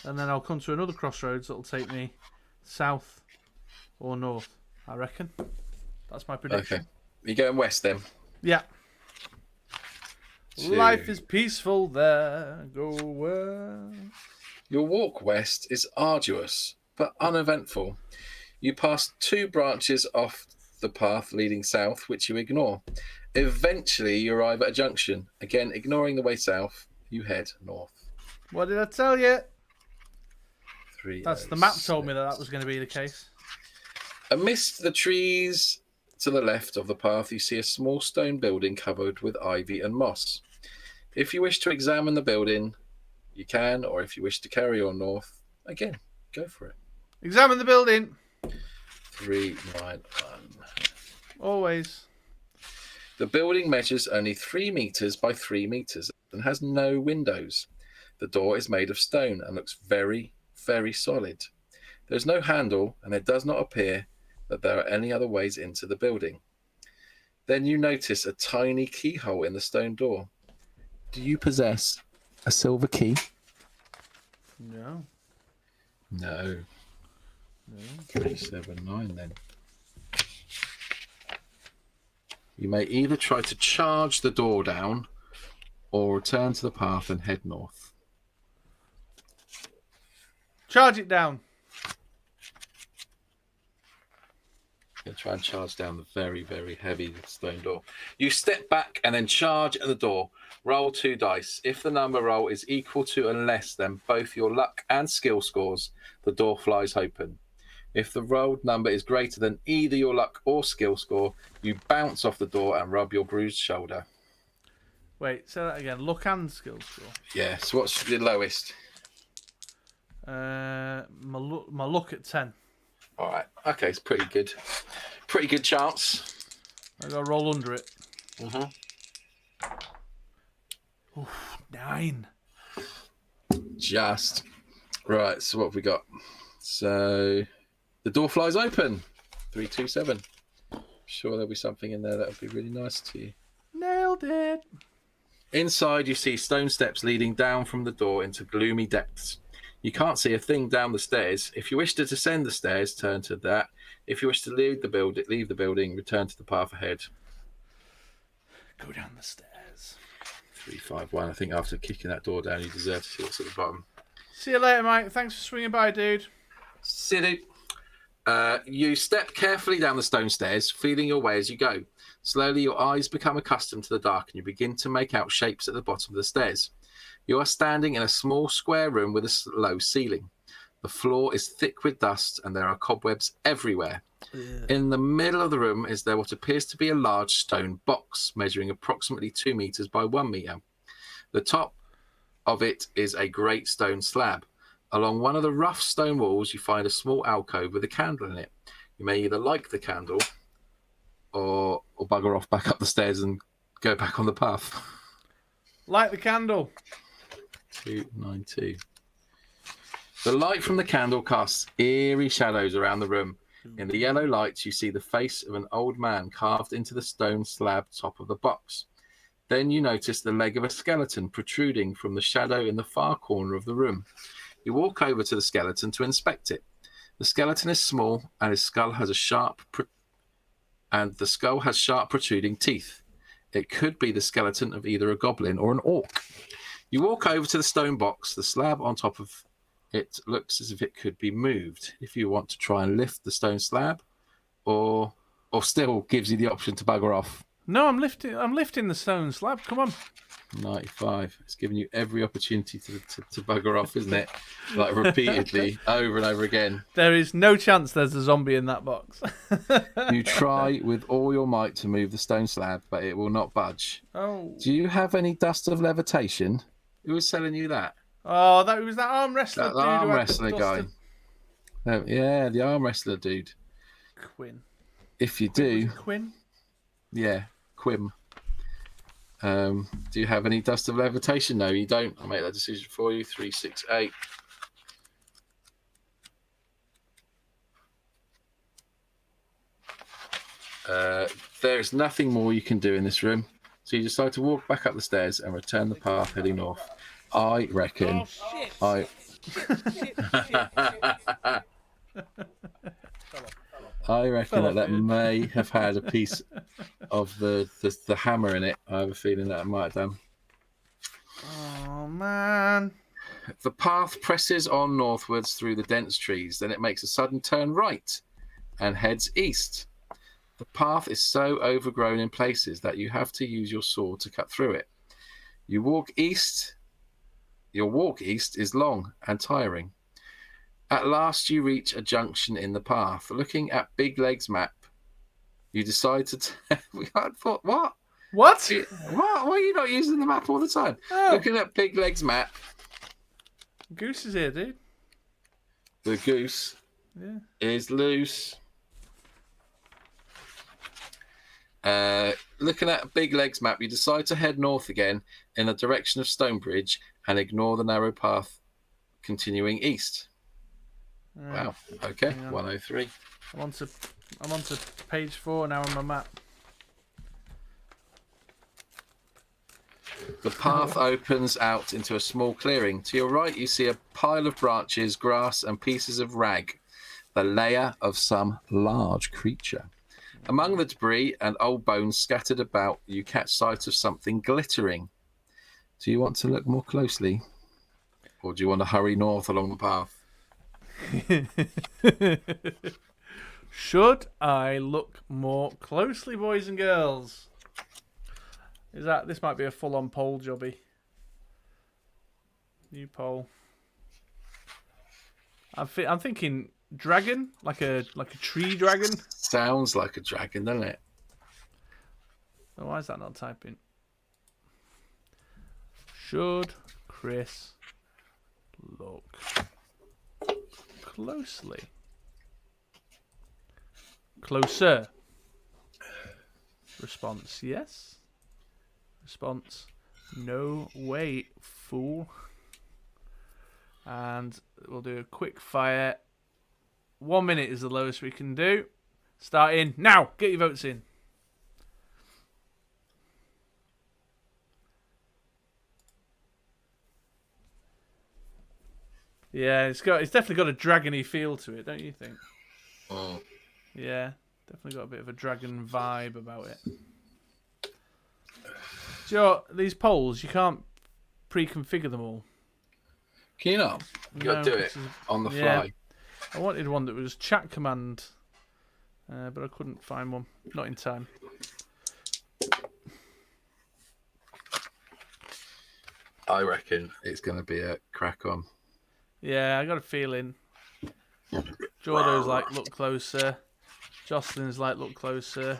And then I'll come to another crossroads that'll take me south or north, I reckon. That's my prediction. Okay. You're going west then? Yeah. Life is peaceful there. Go west. Your walk west is arduous, but uneventful. You pass 2 branches off the path leading south, which you ignore. Eventually, you arrive at a junction. Again, ignoring the way south, you head north. What did I tell you? 3. That's the map told me that was going to be the case. Amidst the trees to the left of the path, you see a small stone building covered with ivy and moss. If you wish to examine the building, you can, or if you wish to carry on north, again, go for it. Examine the building. 391. Always. The building measures only 3 meters by 3 meters and has no windows. The door is made of stone and looks very, very solid. There's no handle, and it does not appear that there are any other ways into the building. Then you notice a tiny keyhole in the stone door. Do you possess a silver key? No. No. 379 then. You may either try to charge the door down or return to the path and head north. Charge it down. You try and charge down the very, very heavy stone door. You step back and then charge at the door. Roll 2 dice. If the number roll is equal to and less than both your luck and skill scores, the door flies open. If the rolled number is greater than either your luck or skill score, you bounce off the door and rub your bruised shoulder. Wait, say that again. Luck and skill score. Yeah, so what's the lowest? My luck at 10. All right. Okay, it's pretty good. Pretty good chance. I got to roll under it. Mm-hmm. Oof, 9. Just. Right, so what have we got? So the door flies open. 327. Sure there'll be something in there that'll be really nice to you. Nailed it. Inside, you see stone steps leading down from the door into gloomy depths. You can't see a thing down the stairs. If you wish to descend the stairs, turn to that. If you wish to leave the building, return to the path ahead. Go down the stairs. 351. I think after kicking that door down, you deserve to see what's at the bottom. See you later, Mike. Thanks for swinging by, dude. Silly. You step carefully down the stone stairs, feeling your way as you go. Slowly, your eyes become accustomed to the dark, and you begin to make out shapes at the bottom of the stairs. You are standing in a small square room with a low ceiling. The floor is thick with dust, and there are cobwebs everywhere. Yeah. In the middle of the room is there what appears to be a large stone box, measuring approximately 2 meters by 1 meter. The top of it is a great stone slab. Along one of the rough stone walls, you find a small alcove with a candle in it. You may either light the candle or bugger off back up the stairs and go back on the path. Light the candle. 292. The light from the candle casts eerie shadows around the room. In the yellow light, you see the face of an old man carved into the stone slab top of the box. Then you notice the leg of a skeleton protruding from the shadow in the far corner of the room. You walk over to the skeleton to inspect it. The skeleton is small, and his skull has sharp protruding teeth. It could be the skeleton of either a goblin or an orc. You walk over to the stone box. The slab on top of it looks as if it could be moved. If you want to try and lift the stone slab, or still gives you the option to bugger off. No, I'm lifting the stone slab. Come on. 95. It's giving you every opportunity to bugger off, isn't it? Like repeatedly, over and over again. There is no chance there's a zombie in that box. You try with all your might to move the stone slab, but it will not budge. Oh. Do you have any dust of levitation? Who was selling you that? Oh, that was that arm wrestler That dude. arm who had wrestler the guy. Yeah, the arm wrestler dude. Quinn. If you Was do, it Quinn? yeah, Quim. Do you have any dust of levitation? No, you don't. I'll make that decision for you. 3, 6, 8. There's nothing more you can do in this room. So you decide to walk back up the stairs and return the path heading north. I reckon. Oh, shit. I reckon that may have had a piece of the hammer in it. I have a feeling that it might have done. Oh, man. The path presses on northwards through the dense trees. Then it makes a sudden turn right and heads east. The path is so overgrown in places that you have to use your sword to cut through it. You walk east. Your walk east is long and tiring. At last, you reach a junction in the path. Looking at Big Leg's map, you decide to. I thought, what? What? What? Why are you not using the map all the time? Oh. Looking at Big Leg's map. Goose is here, dude. The goose is loose. Looking at Big Leg's map, you decide to head north again in the direction of Stonebridge and ignore the narrow path continuing east. Wow. Okay. 103. I'm on to page 4 now on my map. The path opens out into a small clearing. To your right, you see a pile of branches, grass, and pieces of rag, the lair of some large creature. Among the debris and old bones scattered about, you catch sight of something glittering. Do you want to look more closely? Or do you want to hurry north along the path? Should I look more closely, boys and girls? This might be a full-on poll jobby. New poll. I'm thinking dragon, like a tree dragon. Sounds like a dragon, doesn't it? Oh, why is that not typing? Should Chris look closely? Closer. Response, yes. Response, no way, fool. And we'll do a quick fire. 1 minute is the lowest we can do. Starting now. Get your votes in. Yeah, it's definitely got a dragony feel to it, don't you think? Oh. Yeah, definitely got a bit of a dragon vibe about it. Do you know what, these polls, you can't pre-configure them all. Can you not? You got to do it on the fly. I wanted one that was chat command, but I couldn't find one. Not in time. I reckon it's going to be a crack on. Yeah, I got a feeling. Jordo's like, look closer. Jocelyn's like, look closer.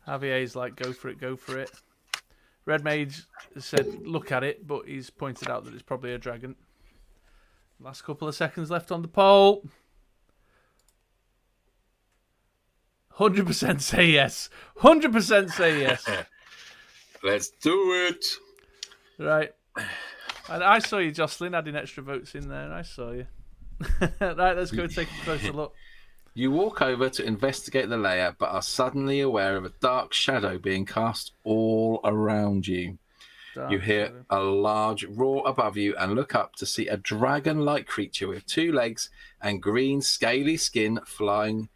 Javier's like, go for it, go for it. Red Mage said, look at it, but he's pointed out that it's probably a dragon. Last couple of seconds left on the poll. 100% say yes. 100% say yes. Let's do it. Right. And I saw you, Jocelyn, adding extra votes in there. I saw you. Right, let's go take a closer look. You walk over to investigate the lair, but are suddenly aware of a dark shadow being cast all around you. You hear a large roar above you and look up to see a dragon-like creature with 2 legs and green, scaly skin flying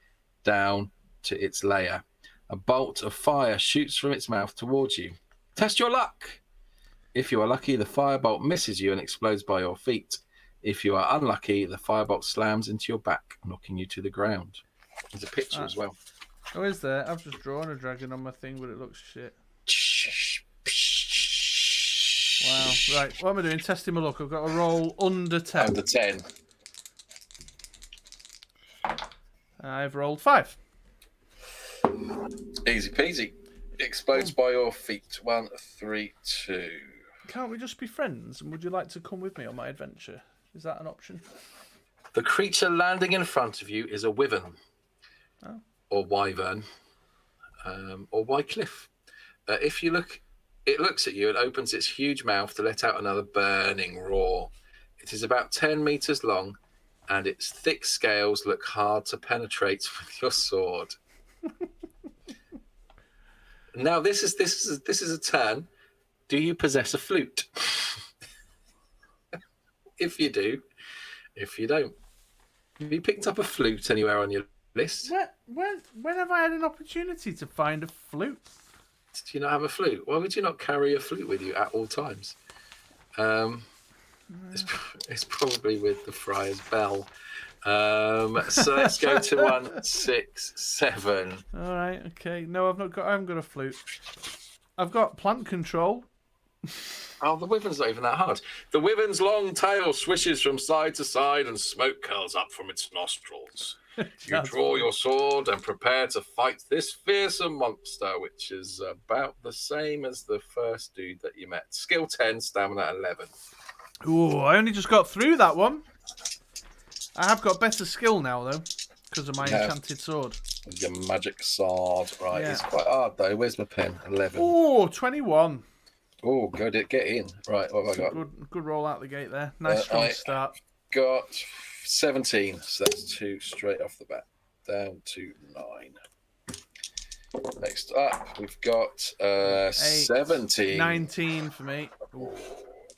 down to its lair. A bolt of fire shoots from its mouth towards you. Test your luck! If you are lucky, the firebolt misses you and explodes by your feet. If you are unlucky, the firebolt slams into your back, knocking you to the ground. There's a picture as well. Oh, is there? I've just drawn a dragon on my thing, but it looks shit. Wow. Right, what am I doing? Testing my luck. I've got a roll under 10. Under 10. I've rolled 5. Easy peasy. Explodes by your feet. 1, 3, 2. Can't we just be friends? And would you like to come with me on my adventure? Is that an option? The creature landing in front of you is a wyvern, or wyvern, or wycliffe. If you look It looks at you and opens its huge mouth to let out another burning roar. It is about 10 meters long, and its thick scales look hard to penetrate with your sword. Now, this is a turn. Do you possess a flute? If you do, if you don't, have you picked up a flute anywhere on your list? When have I had an opportunity to find a flute? Do you not have a flute? Why would you not carry a flute with you at all times? It's probably with the friar's bell. So let's go to 1, 6, 7. All right, okay. No, I haven't got a flute. I've got plant control. Oh, the wyvern's not even that hard. The wyvern's long tail swishes from side to side and smoke curls up from its nostrils. You draw your sword and prepare to fight this fearsome monster, which is about the same as the first dude that you met. Skill 10, stamina 11. Ooh, I only just got through that one. I have got better skill now, though, because of my enchanted sword. Your magic sword. Right, Yeah. it's quite hard, though. Where's my pen? 11. Ooh, 21. Oh, get in. Right, what have I got? Good roll out the gate there. Nice strong start. Got 17, so that's 2 straight off the bat. Down to 9. Next up, we've got 17. 19 for me. Ooh.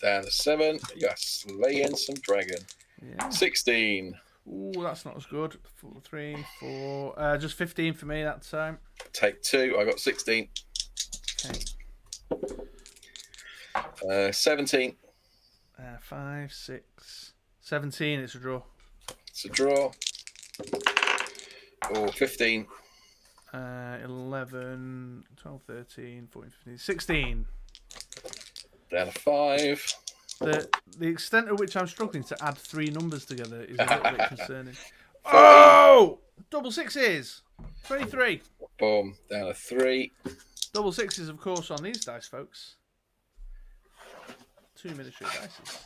Down to 7. You got slaying some dragon. Yeah. 16. Ooh, that's not as good. 3, 4. Just 15 for me that time. Take 2. I got 16. Okay. 17. 5, 6, 17. It's a draw. It's a draw. Oh, 15. 11, 12, 13, 14, 15, 16. Down to 5. The extent at which I'm struggling to add 3 numbers together is a little bit concerning. 14. Oh! Double sixes! 23. Boom. Down to 3. Double sixes, of course, on these dice, folks. 2 miniature dices.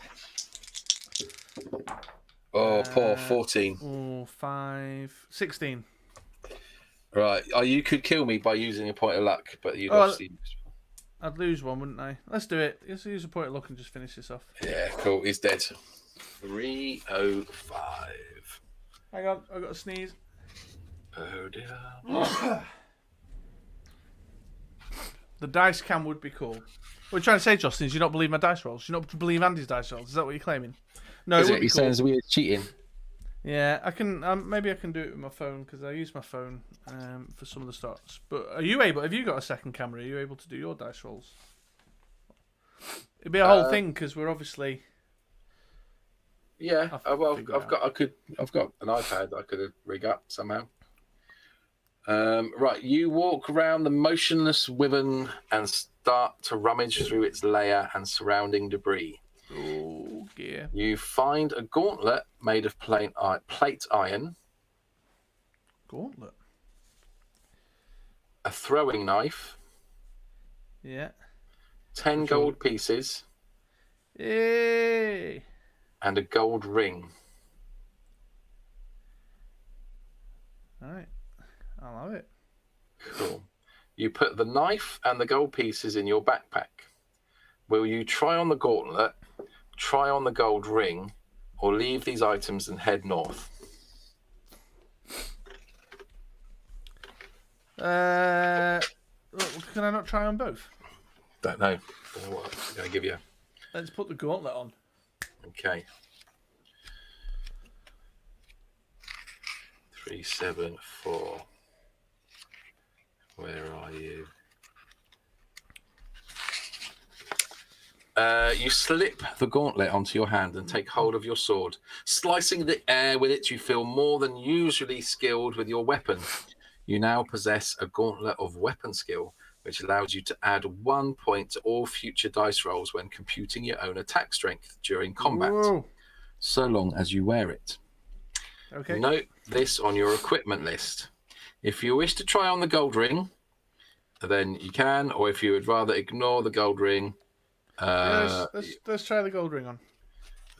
Oh, poor 14. Oh, 5, 16. Right. Oh, you could kill me by using a point of luck, but you'd obviously... I'd lose one, wouldn't I? Let's do it. Let's use a point of luck and just finish this off. Yeah, cool. He's dead. 305. Hang on, I've got to sneeze. Oh dear. The dice cam would be cool. What you're trying to say, Justin, is you don't believe my dice rolls? You don't believe Andy's dice rolls? Is that what you're claiming? No, Is it it? would be You're cool. saying we're cheating? Yeah, I can. Maybe I can do it with my phone because I use my phone for some of the starts. But are you able? Have you got a second camera? Are you able to do your dice rolls? It'd be a whole thing because we're obviously. Yeah. I've I've got an iPad I could rig up somehow. Right. You walk around the motionless wyvern and start to rummage through its lair and surrounding debris. Oh dear. You find a gauntlet made of plate iron, Gauntlet. a throwing knife, Yeah. 10 gold pieces, Yay! and a gold ring. All right. I'll have it. Cool. You put the knife and the gold pieces in your backpack. Will you try on the gauntlet, try on the gold ring, or leave these items and head north? Can I not try on both? Don't know. Don't know what I'm going to give you. Let's put the gauntlet on. Okay. 3, 7, 4. Where are you? You slip the gauntlet onto your hand and take hold of your sword. Slicing the air with it, you feel more than usually skilled with your weapon. You now possess a gauntlet of weapon skill, which allows you to add 1 point to all future dice rolls when computing your own attack strength during combat, Whoa. so long as you wear it. Okay. Note this on your equipment list. If you wish to try on the gold ring, then you can, or if you would rather ignore the gold ring. Let's try the gold ring on.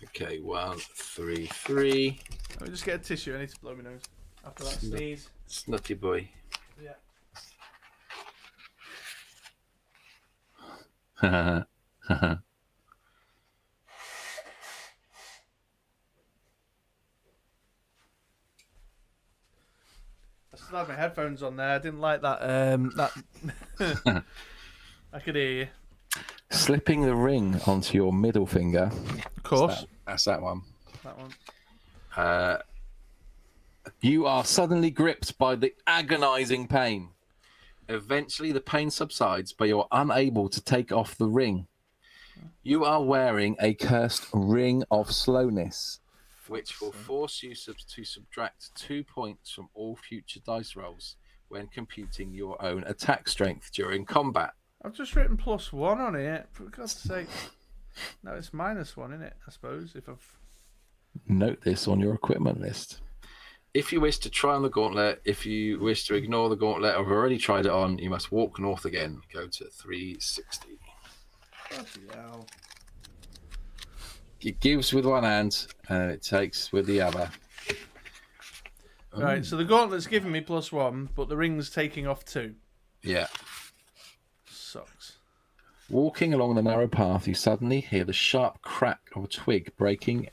Okay, 1, 3, 3. Let me just get a tissue. I need to blow my nose after that sneeze. Snotty boy. Yeah. I still had my headphones on there. I didn't like that. That I could hear you. Slipping the ring onto your middle finger. Of course. That's that one. That one. You are suddenly gripped by the agonizing pain. Eventually, the pain subsides, but you're unable to take off the ring. You are wearing a cursed ring of slowness, which will force you to subtract 2 points from all future dice rolls when computing your own attack strength during combat. I've just written +1 on it. For God's sake. No, it's -1, isn't it? I suppose if I've. Note this on your equipment list. If you wish to try on the gauntlet, if you wish to ignore the gauntlet or have already tried it on, you must walk north again. Go to 360. Bloody hell. It gives with one hand and it takes with the other. Right, so the gauntlet's giving me +1, but the ring's taking off 2. Yeah. Sucks. Walking along the narrow path, you suddenly hear the sharp crack of a twig breaking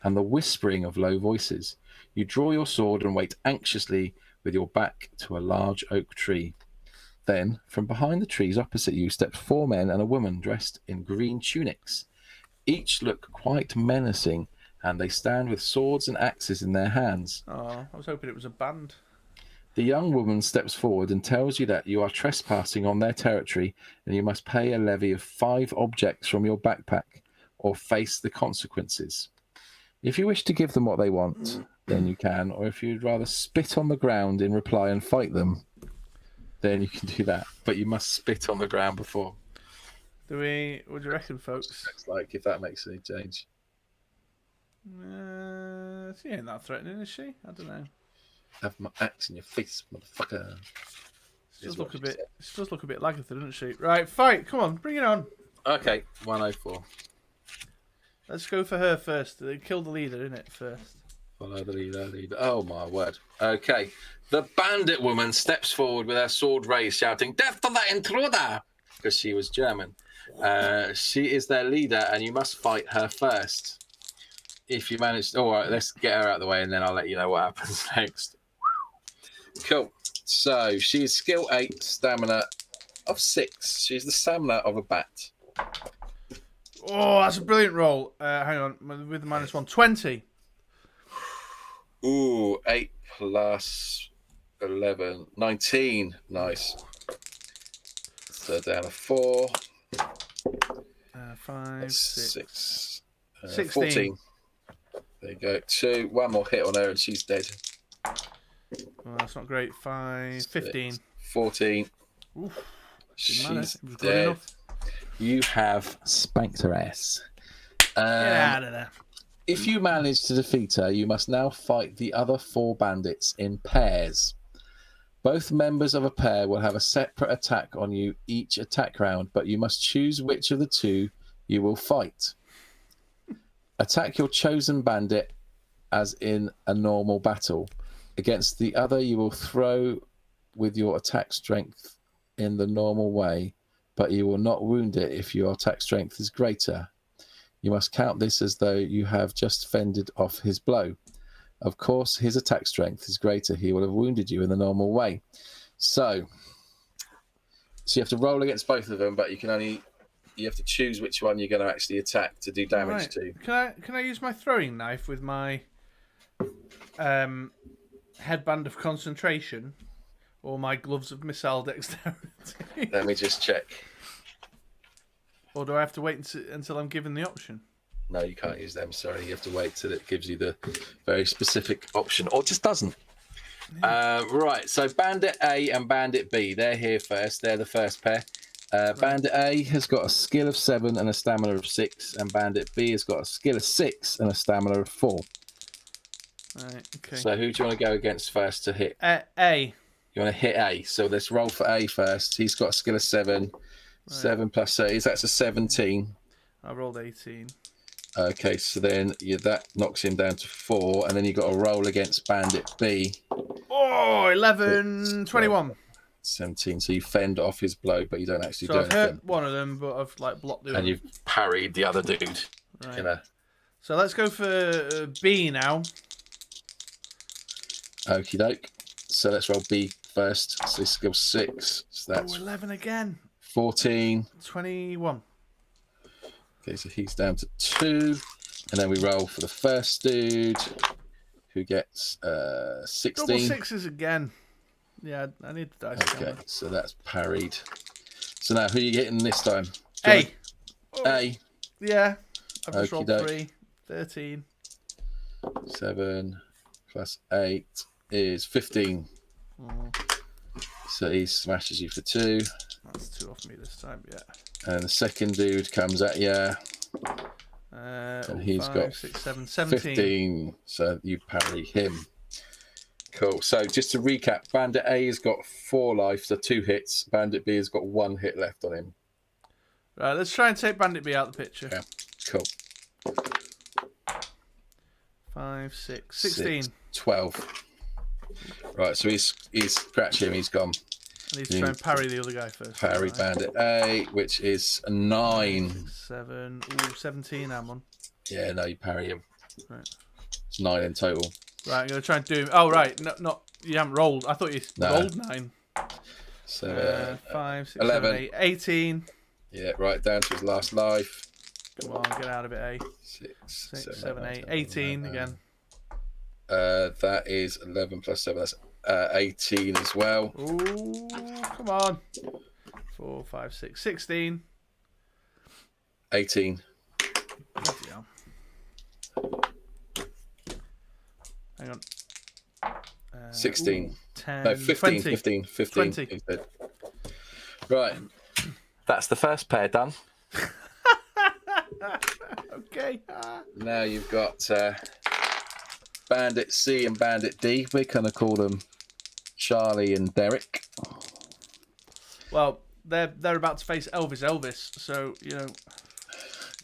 and the whispering of low voices. You draw your sword and wait anxiously with your back to a large oak tree. Then, from behind the trees opposite you, step 4 men and a woman dressed in green tunics. Each look quite menacing, and they stand with swords and axes in their hands. Oh, I was hoping it was a band. The young woman steps forward and tells you that you are trespassing on their territory and you must pay a levy of 5 objects from your backpack or face the consequences. If you wish to give them what they want, then you can, or if you'd rather spit on the ground in reply and fight them, then you can do that. But you must spit on the ground before. What do you reckon, folks? Looks like, if that makes any change. She ain't that threatening, is she? I don't know. Have my axe in your face, motherfucker. She does look a bit Lagatha, doesn't she? Right, fight! Come on, bring it on. Okay, 104. Let's go for her first. Kill the leader, innit, first. Follow the leader. Oh, my word. Okay. The bandit woman steps forward with her sword raised, shouting, "Death to the intruder!" Because she was German. She is their leader, and you must fight her first. If you manage... All right, let's get her out of the way, and then I'll let you know what happens next. Cool. So, she is skill 8, stamina of 6. She's the stamina of a bat. Oh, that's a brilliant roll. Hang on, with the -1. 20. Ooh, 8 plus 11. 19. Nice. So down to 4. 5, 6. 16. 14. There you go. 2. One more hit on her and she's dead. Oh, that's not great. 5, 15. 14. Oof. She's It was good dead. enough. You have spanked her ass. Get out of there. If you manage to defeat her, you must now fight the other 4 bandits in pairs. Both members of a pair will have a separate attack on you each attack round, but you must choose which of the 2 you will fight. Attack your chosen bandit as in a normal battle. Against the other, you will throw with your attack strength in the normal way, but you will not wound it if your attack strength is greater. You must count this as though you have just fended off his blow. Of course, his attack strength is greater. He will have wounded you in the normal way. So you have to roll against both of them, but you have to choose which one you're going to actually attack to do damage to. Can I use my throwing knife with my headband of concentration or my gloves of missile dexterity? Let me just check. Or do I have to wait until I'm given the option? No, you can't use them. Sorry, you have to wait till it gives you the very specific option, or just doesn't. Yeah. Right, so Bandit A and Bandit B, they're here first. They're the first pair. Bandit A has got a skill of 7 and a stamina of 6, and Bandit B has got a skill of 6 and a stamina of 4. Right, okay. So who do you want to go against first to hit? A. You want to hit A. So let's roll for A first. He's got a skill of 7. 7 plus 30, that's a 17. I rolled 18. Okay, so then that knocks him down to 4, and then you got to roll against Bandit B. Oh, 11, 21. 17. So you fend off his blow, but you don't actually So do I've anything. hurt one of them, but I've like blocked the other. And you've parried the other dude. Right. In a So let's go for B now. okie doke. So let's roll B first. So skill 6. So that's 11 again. 14. 21. Okay, so he's down to 2. And then we roll for the first dude, who gets 16. Double sixes again. Yeah, I need the dice Okay, again. so that's parried. So now, who are you getting this time? A. A. Yeah. I've just rolled Okey-doke. 3. 13. 7 plus 8 is 15. So he smashes you for 2. That's 2 off me this time, yeah. And the second dude comes at you. And he's 5, got 6, 7, 17. 15. So you parry him. Cool. So just to recap, Bandit A has got 4 life, so 2 hits. Bandit B has got 1 hit left on him. Right, let's try and take Bandit B out of the picture. Yeah. Cool. 5, 6, 16. 12. Right, so he's scratched him, he's gone. I need to try and parry the other guy first. Parry Right. Bandit A, which is a 9. 7. Ooh, 17 I'm on. Yeah, no, you parry him. Right. It's 9 in total. Right, I'm going to try and do him. Oh, right. No, not, you haven't rolled. I thought you rolled 9. So 5, 6, 11. 7, 8. 18. Yeah, right down to his last life. Come on, get out of it, A. 6, 6, 7, 8. 18 again. That is 11 plus 7. That's 18 as well. Ooh, come on. 4, 5, 6, 16. 18. Bloody hell. Hang on. 16. Ooh, 10. No, 15. 20. 15. 15. 20. He's dead. Right. That's the first pair done. Okay. Now you've got Bandit C and Bandit D. We're going to call them Charlie and Derek. Well, they're about to face Elvis, so, you know.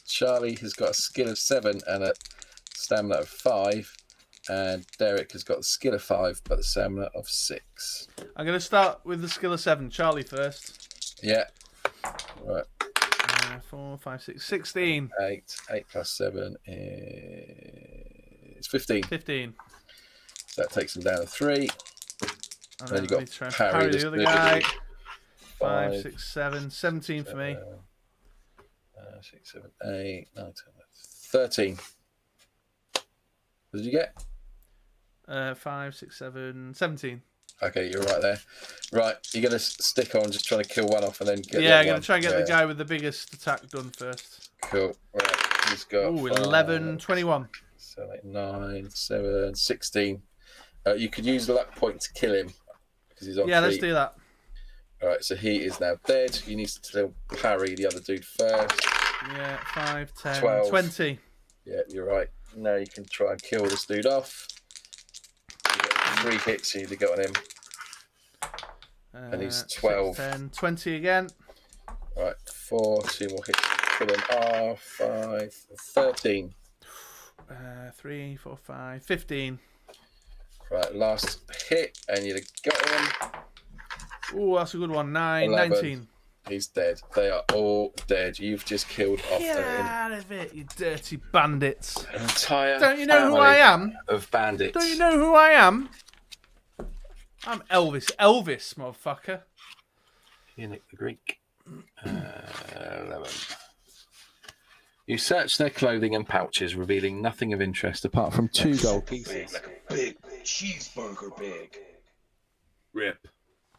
Charlie has got a skill of 7 and a stamina of 5. And Derek has got a skill of 5 but a stamina of 6. I'm going to start with the skill of 7. Charlie first. Yeah. Right. 4, 5, 6, 16. 8 plus 7 is 15. 15. So that takes him down to 3. And Then then you I got need to try and parry parry this the other dude. guy. 5, 5, 6, 7. 17 for me. 6, 7, 8, 9, 10, 13. What did you get? 5, 6, 7, 17. Okay, you're right there. Right, you're going to stick on just trying to kill one off and then get Yeah, I'm the going other to try and get one. the guy with the biggest attack done first. Cool. Right, he's got Ooh, 11, 21. 7, 8, 9, 7, 16. You could use the luck point to kill him because he's on Yeah, 3. let's do that. All right, so he is now dead. You need to still parry the other dude first. Yeah, 5, 10, 12. 20. Yeah, you're right. Now you can try and kill this dude off. You get 3 hits you need to get on him. And he's 12. 6, 10, 20 again. All right, 4, 2 more hits to kill him off. 5, 13. 3, 4, 5, 15. Right, last hit, and you've got him. Ooh, that's a good one. 9, 11. 19. He's dead. They are all dead. You've just killed off Get an out of it, you dirty bandits. entire Don't you know who family I am? of bandits. Don't you know who I am? I'm Elvis. Elvis, motherfucker. Nick the Greek. 11. You search their clothing and pouches, revealing nothing of interest apart from 2 gold pieces. Like a big cheeseburger big. Rip.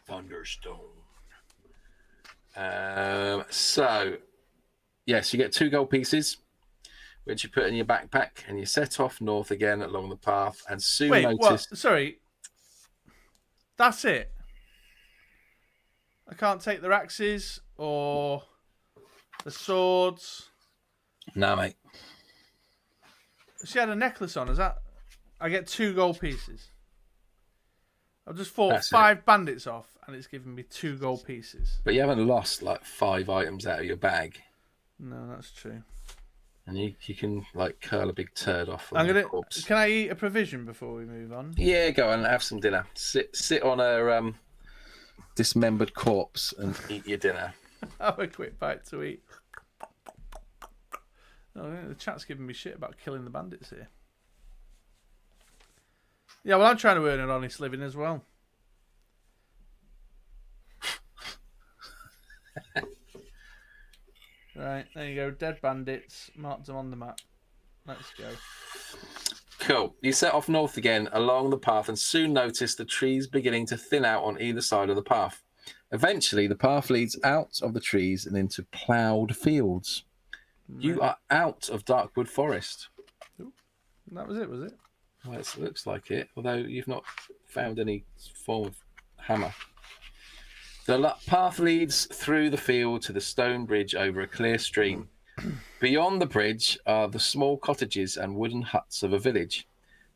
Thunderstone. So, yes, you get 2 gold pieces, which you put in your backpack, and you set off north again along the path, and soon Wait, notice. what? Sorry. That's it? I can't take the axes or the swords. Nah, mate. She had a necklace on. Is that? I get 2 gold pieces. I've just fought That's 5 bandits off, and it's given me 2 gold pieces. But you haven't lost like 5 items out of your bag. No, that's true. And you can like curl a big turd off. On I'm the gonna. corpse. Can I eat a provision before we move on? Yeah, go on, have some dinner. Sit on a dismembered corpse and eat your dinner. Have a quick bite to eat. Oh, yeah, the chat's giving me shit about killing the bandits here. Yeah, well, I'm trying to earn an honest living as well. Right, there you go. Dead bandits. Marked them on the map. Let's go. Cool. You set off north again along the path and soon notice the trees beginning to thin out on either side of the path. Eventually, the path leads out of the trees and into ploughed fields. You are out of Darkwood Forest. Ooh, that was it, was it? Well, it looks like it, although you've not found any form of hammer. The path leads through the field to the stone bridge over a clear stream. Beyond the bridge are the small cottages and wooden huts of a village.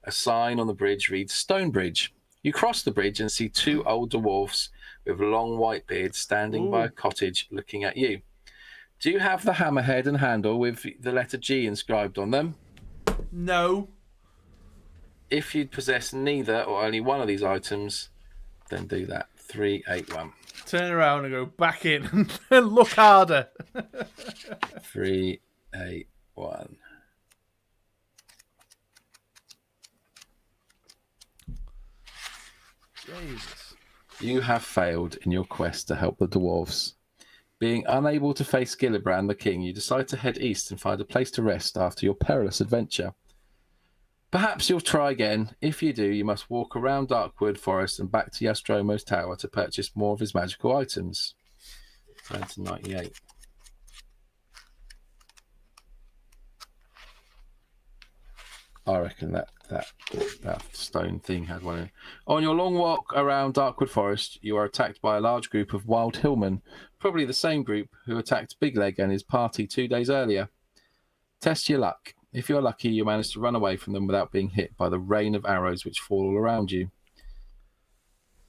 A sign on the bridge reads Stone Bridge. You cross the bridge and see two old dwarfs with long white beards standing by a cottage looking at you. Do you have the hammerhead and handle with the letter G inscribed on them? No. If you possess neither or only one of these items, then do that. 381. Turn around and go back in and look harder. 381. Jesus. You have failed in your quest to help the dwarves. Being unable to face Gillibrand the king, you decide to head east and find a place to rest after your perilous adventure. Perhaps you'll try again. If you do, you must walk around Darkwood Forest and back to Yastromo's tower to purchase more of his magical items. Turn to 98. I reckon that stone thing had one in. On your long walk around Darkwood Forest, you are attacked by a large group of wild hillmen, probably the same group who attacked Big Leg and his party 2 days earlier. Test your luck. If you're lucky, you manage to run away from them without being hit by the rain of arrows which fall all around you.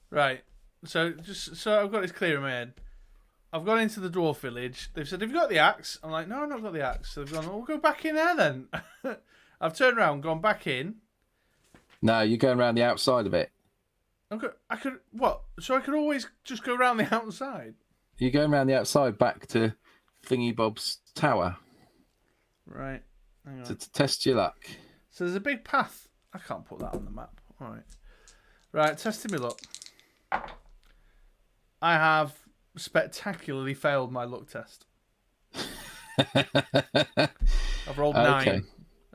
Right. So I've got this clear in my head. I've gone into the dwarf village. They've said, "Have you got the axe?" I'm like, "No, I've not got the axe." So they've gone, "Well, we'll go back in there then." I've turned around, gone back in. No, you're going around the outside of it. I could what? So I could always just go around the outside. You're going around the outside back to Thingy Bob's tower. Right. Hang on. To test your luck. So there's a big path. I can't put that on the map. All right. Right, testing me luck. I have spectacularly failed my luck test. I've rolled 9.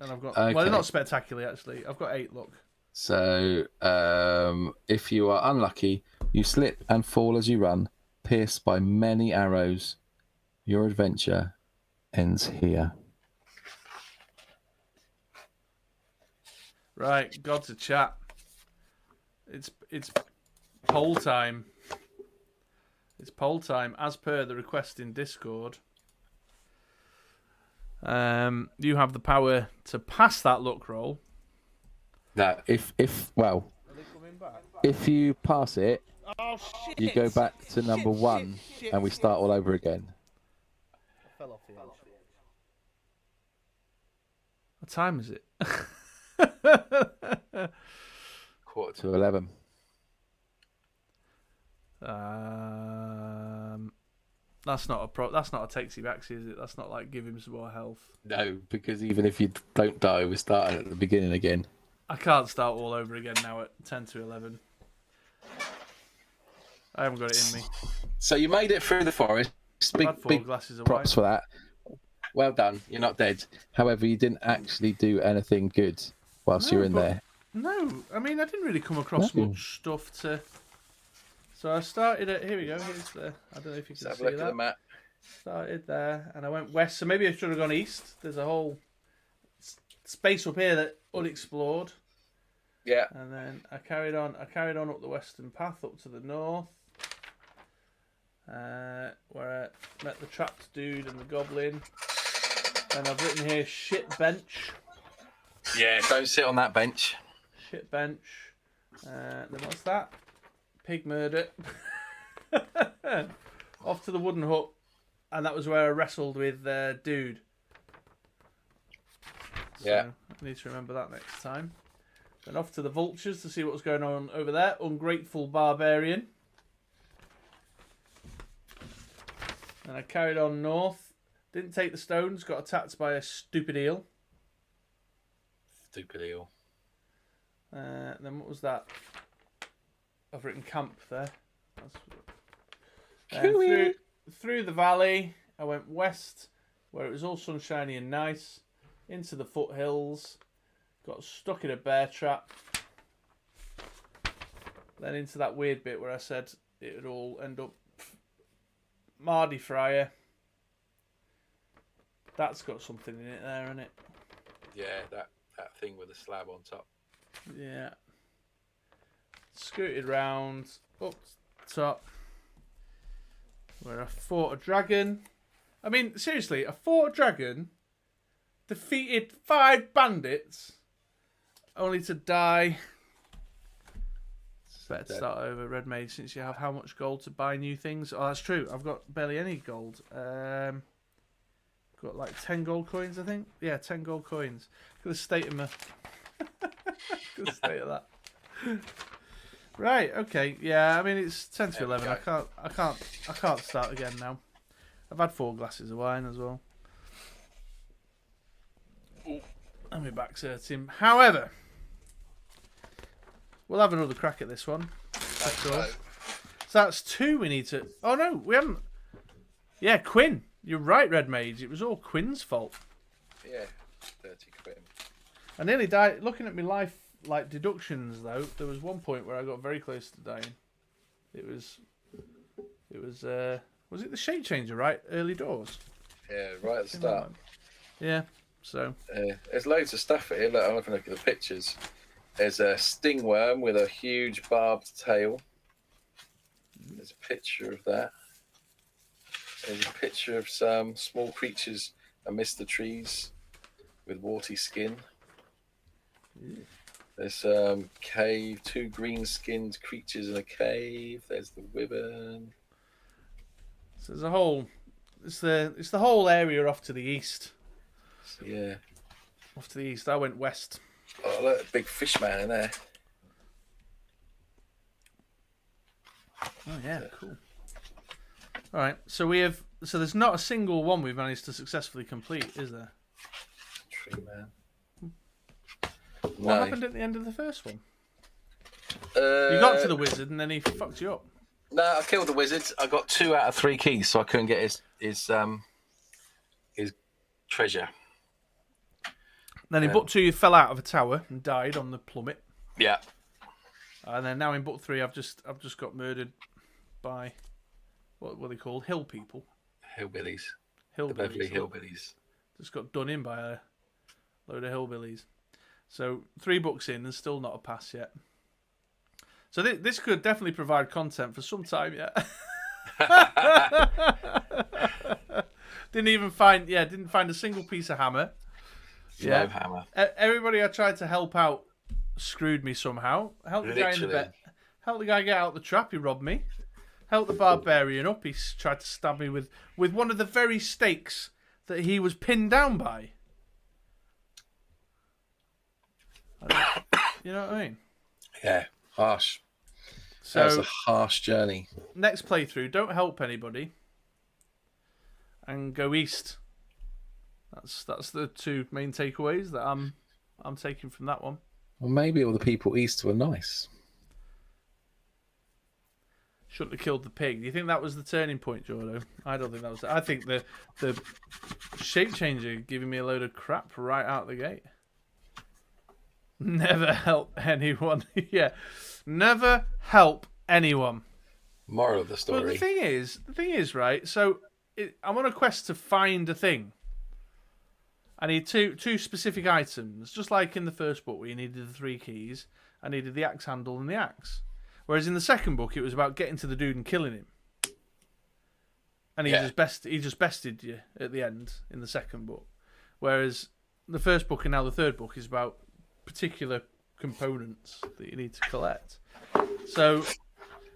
And I've got... Okay. Well, not spectacularly, actually. I've got 8 luck. So, if you are unlucky, you slip and fall as you run, pierced by many arrows. Your adventure ends here. Right, got to chat. It's poll time. It's poll time, as per the request in Discord. You have the power to pass that luck roll. Now, if you pass it, you go back to number 1 and we start all over again. Fell off the edge. What time is it? 11:45. That's not a takesy backsy, is it? That's not like give him some more health. No, because even if you don't die, we're starting at the beginning again. I can't start all over again now at 10 to 11. I haven't got it in me. So you made it through the forest. Big glasses of props wine. for that. Well done. You're not dead. However, you didn't actually do anything good whilst you were in there. No, I mean, I didn't really come across much stuff to... So I started at... Here we go. Here's the... I don't know if you can see that. Have a look at the map. Started there, and I went west. So maybe I should have gone east. There's a whole space up here that unexplored. Yeah. And then I carried on up the western path up to the north, where I met the trapped dude and the goblin. And I've written here shit bench. Yeah, don't sit on that bench. Shit bench. Then what's that? Pig murder. Off to the wooden hut, and that was where I wrestled with dude. So Yeah. I need to remember that next time. Then off to the vultures to see what was going on over there. Ungrateful barbarian. And I carried on north. Didn't take the stones. Got attacked by a stupid eel. Stupid eel. Then what was that? I've written camp there. Through the valley, I went west, where it was all sunshiny and nice, into the foothills, got stuck in a bear trap, then into that weird bit where I said it would all end up Mardy Fryer. That's got something in it there, isn't it? Yeah, that thing with the slab on top. Yeah. Scooted round, up top, where I fought a dragon. I mean, seriously, I fought a dragon, defeated 5 bandits, only to die. Better to start over, Red Mage, since you have how much gold to buy new things? Oh, that's true. I've got barely any gold. Got like 10 gold coins, I think. Yeah, 10 gold coins. Look at the state of my... Look at the state of that. Right, okay. Yeah, I mean, it's 10 to 11. I can't start again now. I've had 4 glasses of wine as well. And my back's hurting. However, we'll have another crack at this one. So that's 2 we need to... Oh, no, we haven't... Yeah, Quinn. You're right, Red Mage. It was all Quinn's fault. Yeah, 30 Quinn. I nearly died. Looking at my life, like, deductions, though, there was one point where I got very close to dying. It was it the shape changer, right? Early doors? Yeah, right at the start. Yeah, so... there's loads of stuff here. Look, I'm having a look at the pictures. There's a stingworm with a huge barbed tail. There's a picture of that. There's a picture of some small creatures amidst the trees with warty skin. There's cave, 2 green-skinned creatures in a cave. There's the wyvern. So there's a whole... It's the whole area off to the east. Yeah. Off to the east. I went west. Oh, look, a big fish man in there. Oh, yeah, cool. All right, so we have... So there's not a single one we've managed to successfully complete, is there? Tree man. What happened at the end of the first one? You You got to the wizard and then he fucked you up. No, I killed the wizard. I got 2 out of 3 keys, so I couldn't get his treasure. Then in book 2 you fell out of a tower and died on the plummet. Yeah. And then now in book 3 I've just got murdered by what are they called? Hill people. Hillbillies. Hillbillies. The Beverly Hillbillies. Just got done in by a load of hillbillies. So 3 books in and still not a pass yet. So this could definitely provide content for some time yet. Didn't find a single piece of hammer. Yeah. No hammer. Everybody I tried to help out screwed me somehow. Helped the guy in the bed. Helped the guy get out of the trap. He robbed me. Helped the barbarian up. He tried to stab me with one of the very stakes that he was pinned down by. You know what I mean? Yeah. Harsh. So That's a harsh journey. next playthrough, don't help anybody, and go east. That's the 2 main takeaways that I'm taking from that one. Well, maybe all the people east were nice. Shouldn't have killed the pig. Do you think that was the turning point, Jordo? I don't think that was. I think the shape changer giving me a load of crap right out the gate. Never help anyone. Yeah, never help anyone. Moral of the story. But the thing is, right? So I'm on a quest to find a thing. I need two specific items, just like in the first book where you needed the 3 keys. I needed the axe handle and the axe. Whereas in the second book, it was about getting to the dude and killing him. And he just bested you at the end in the second book. Whereas the first book and now the third book is about particular components that you need to collect. So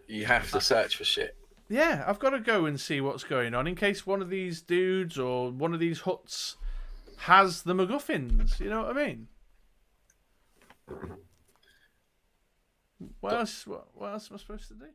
You have to search for shit. yeah, I've got to go and see what's going on in case one of these dudes or one of these huts has the MacGuffins. You know what I mean? What else am I supposed to do?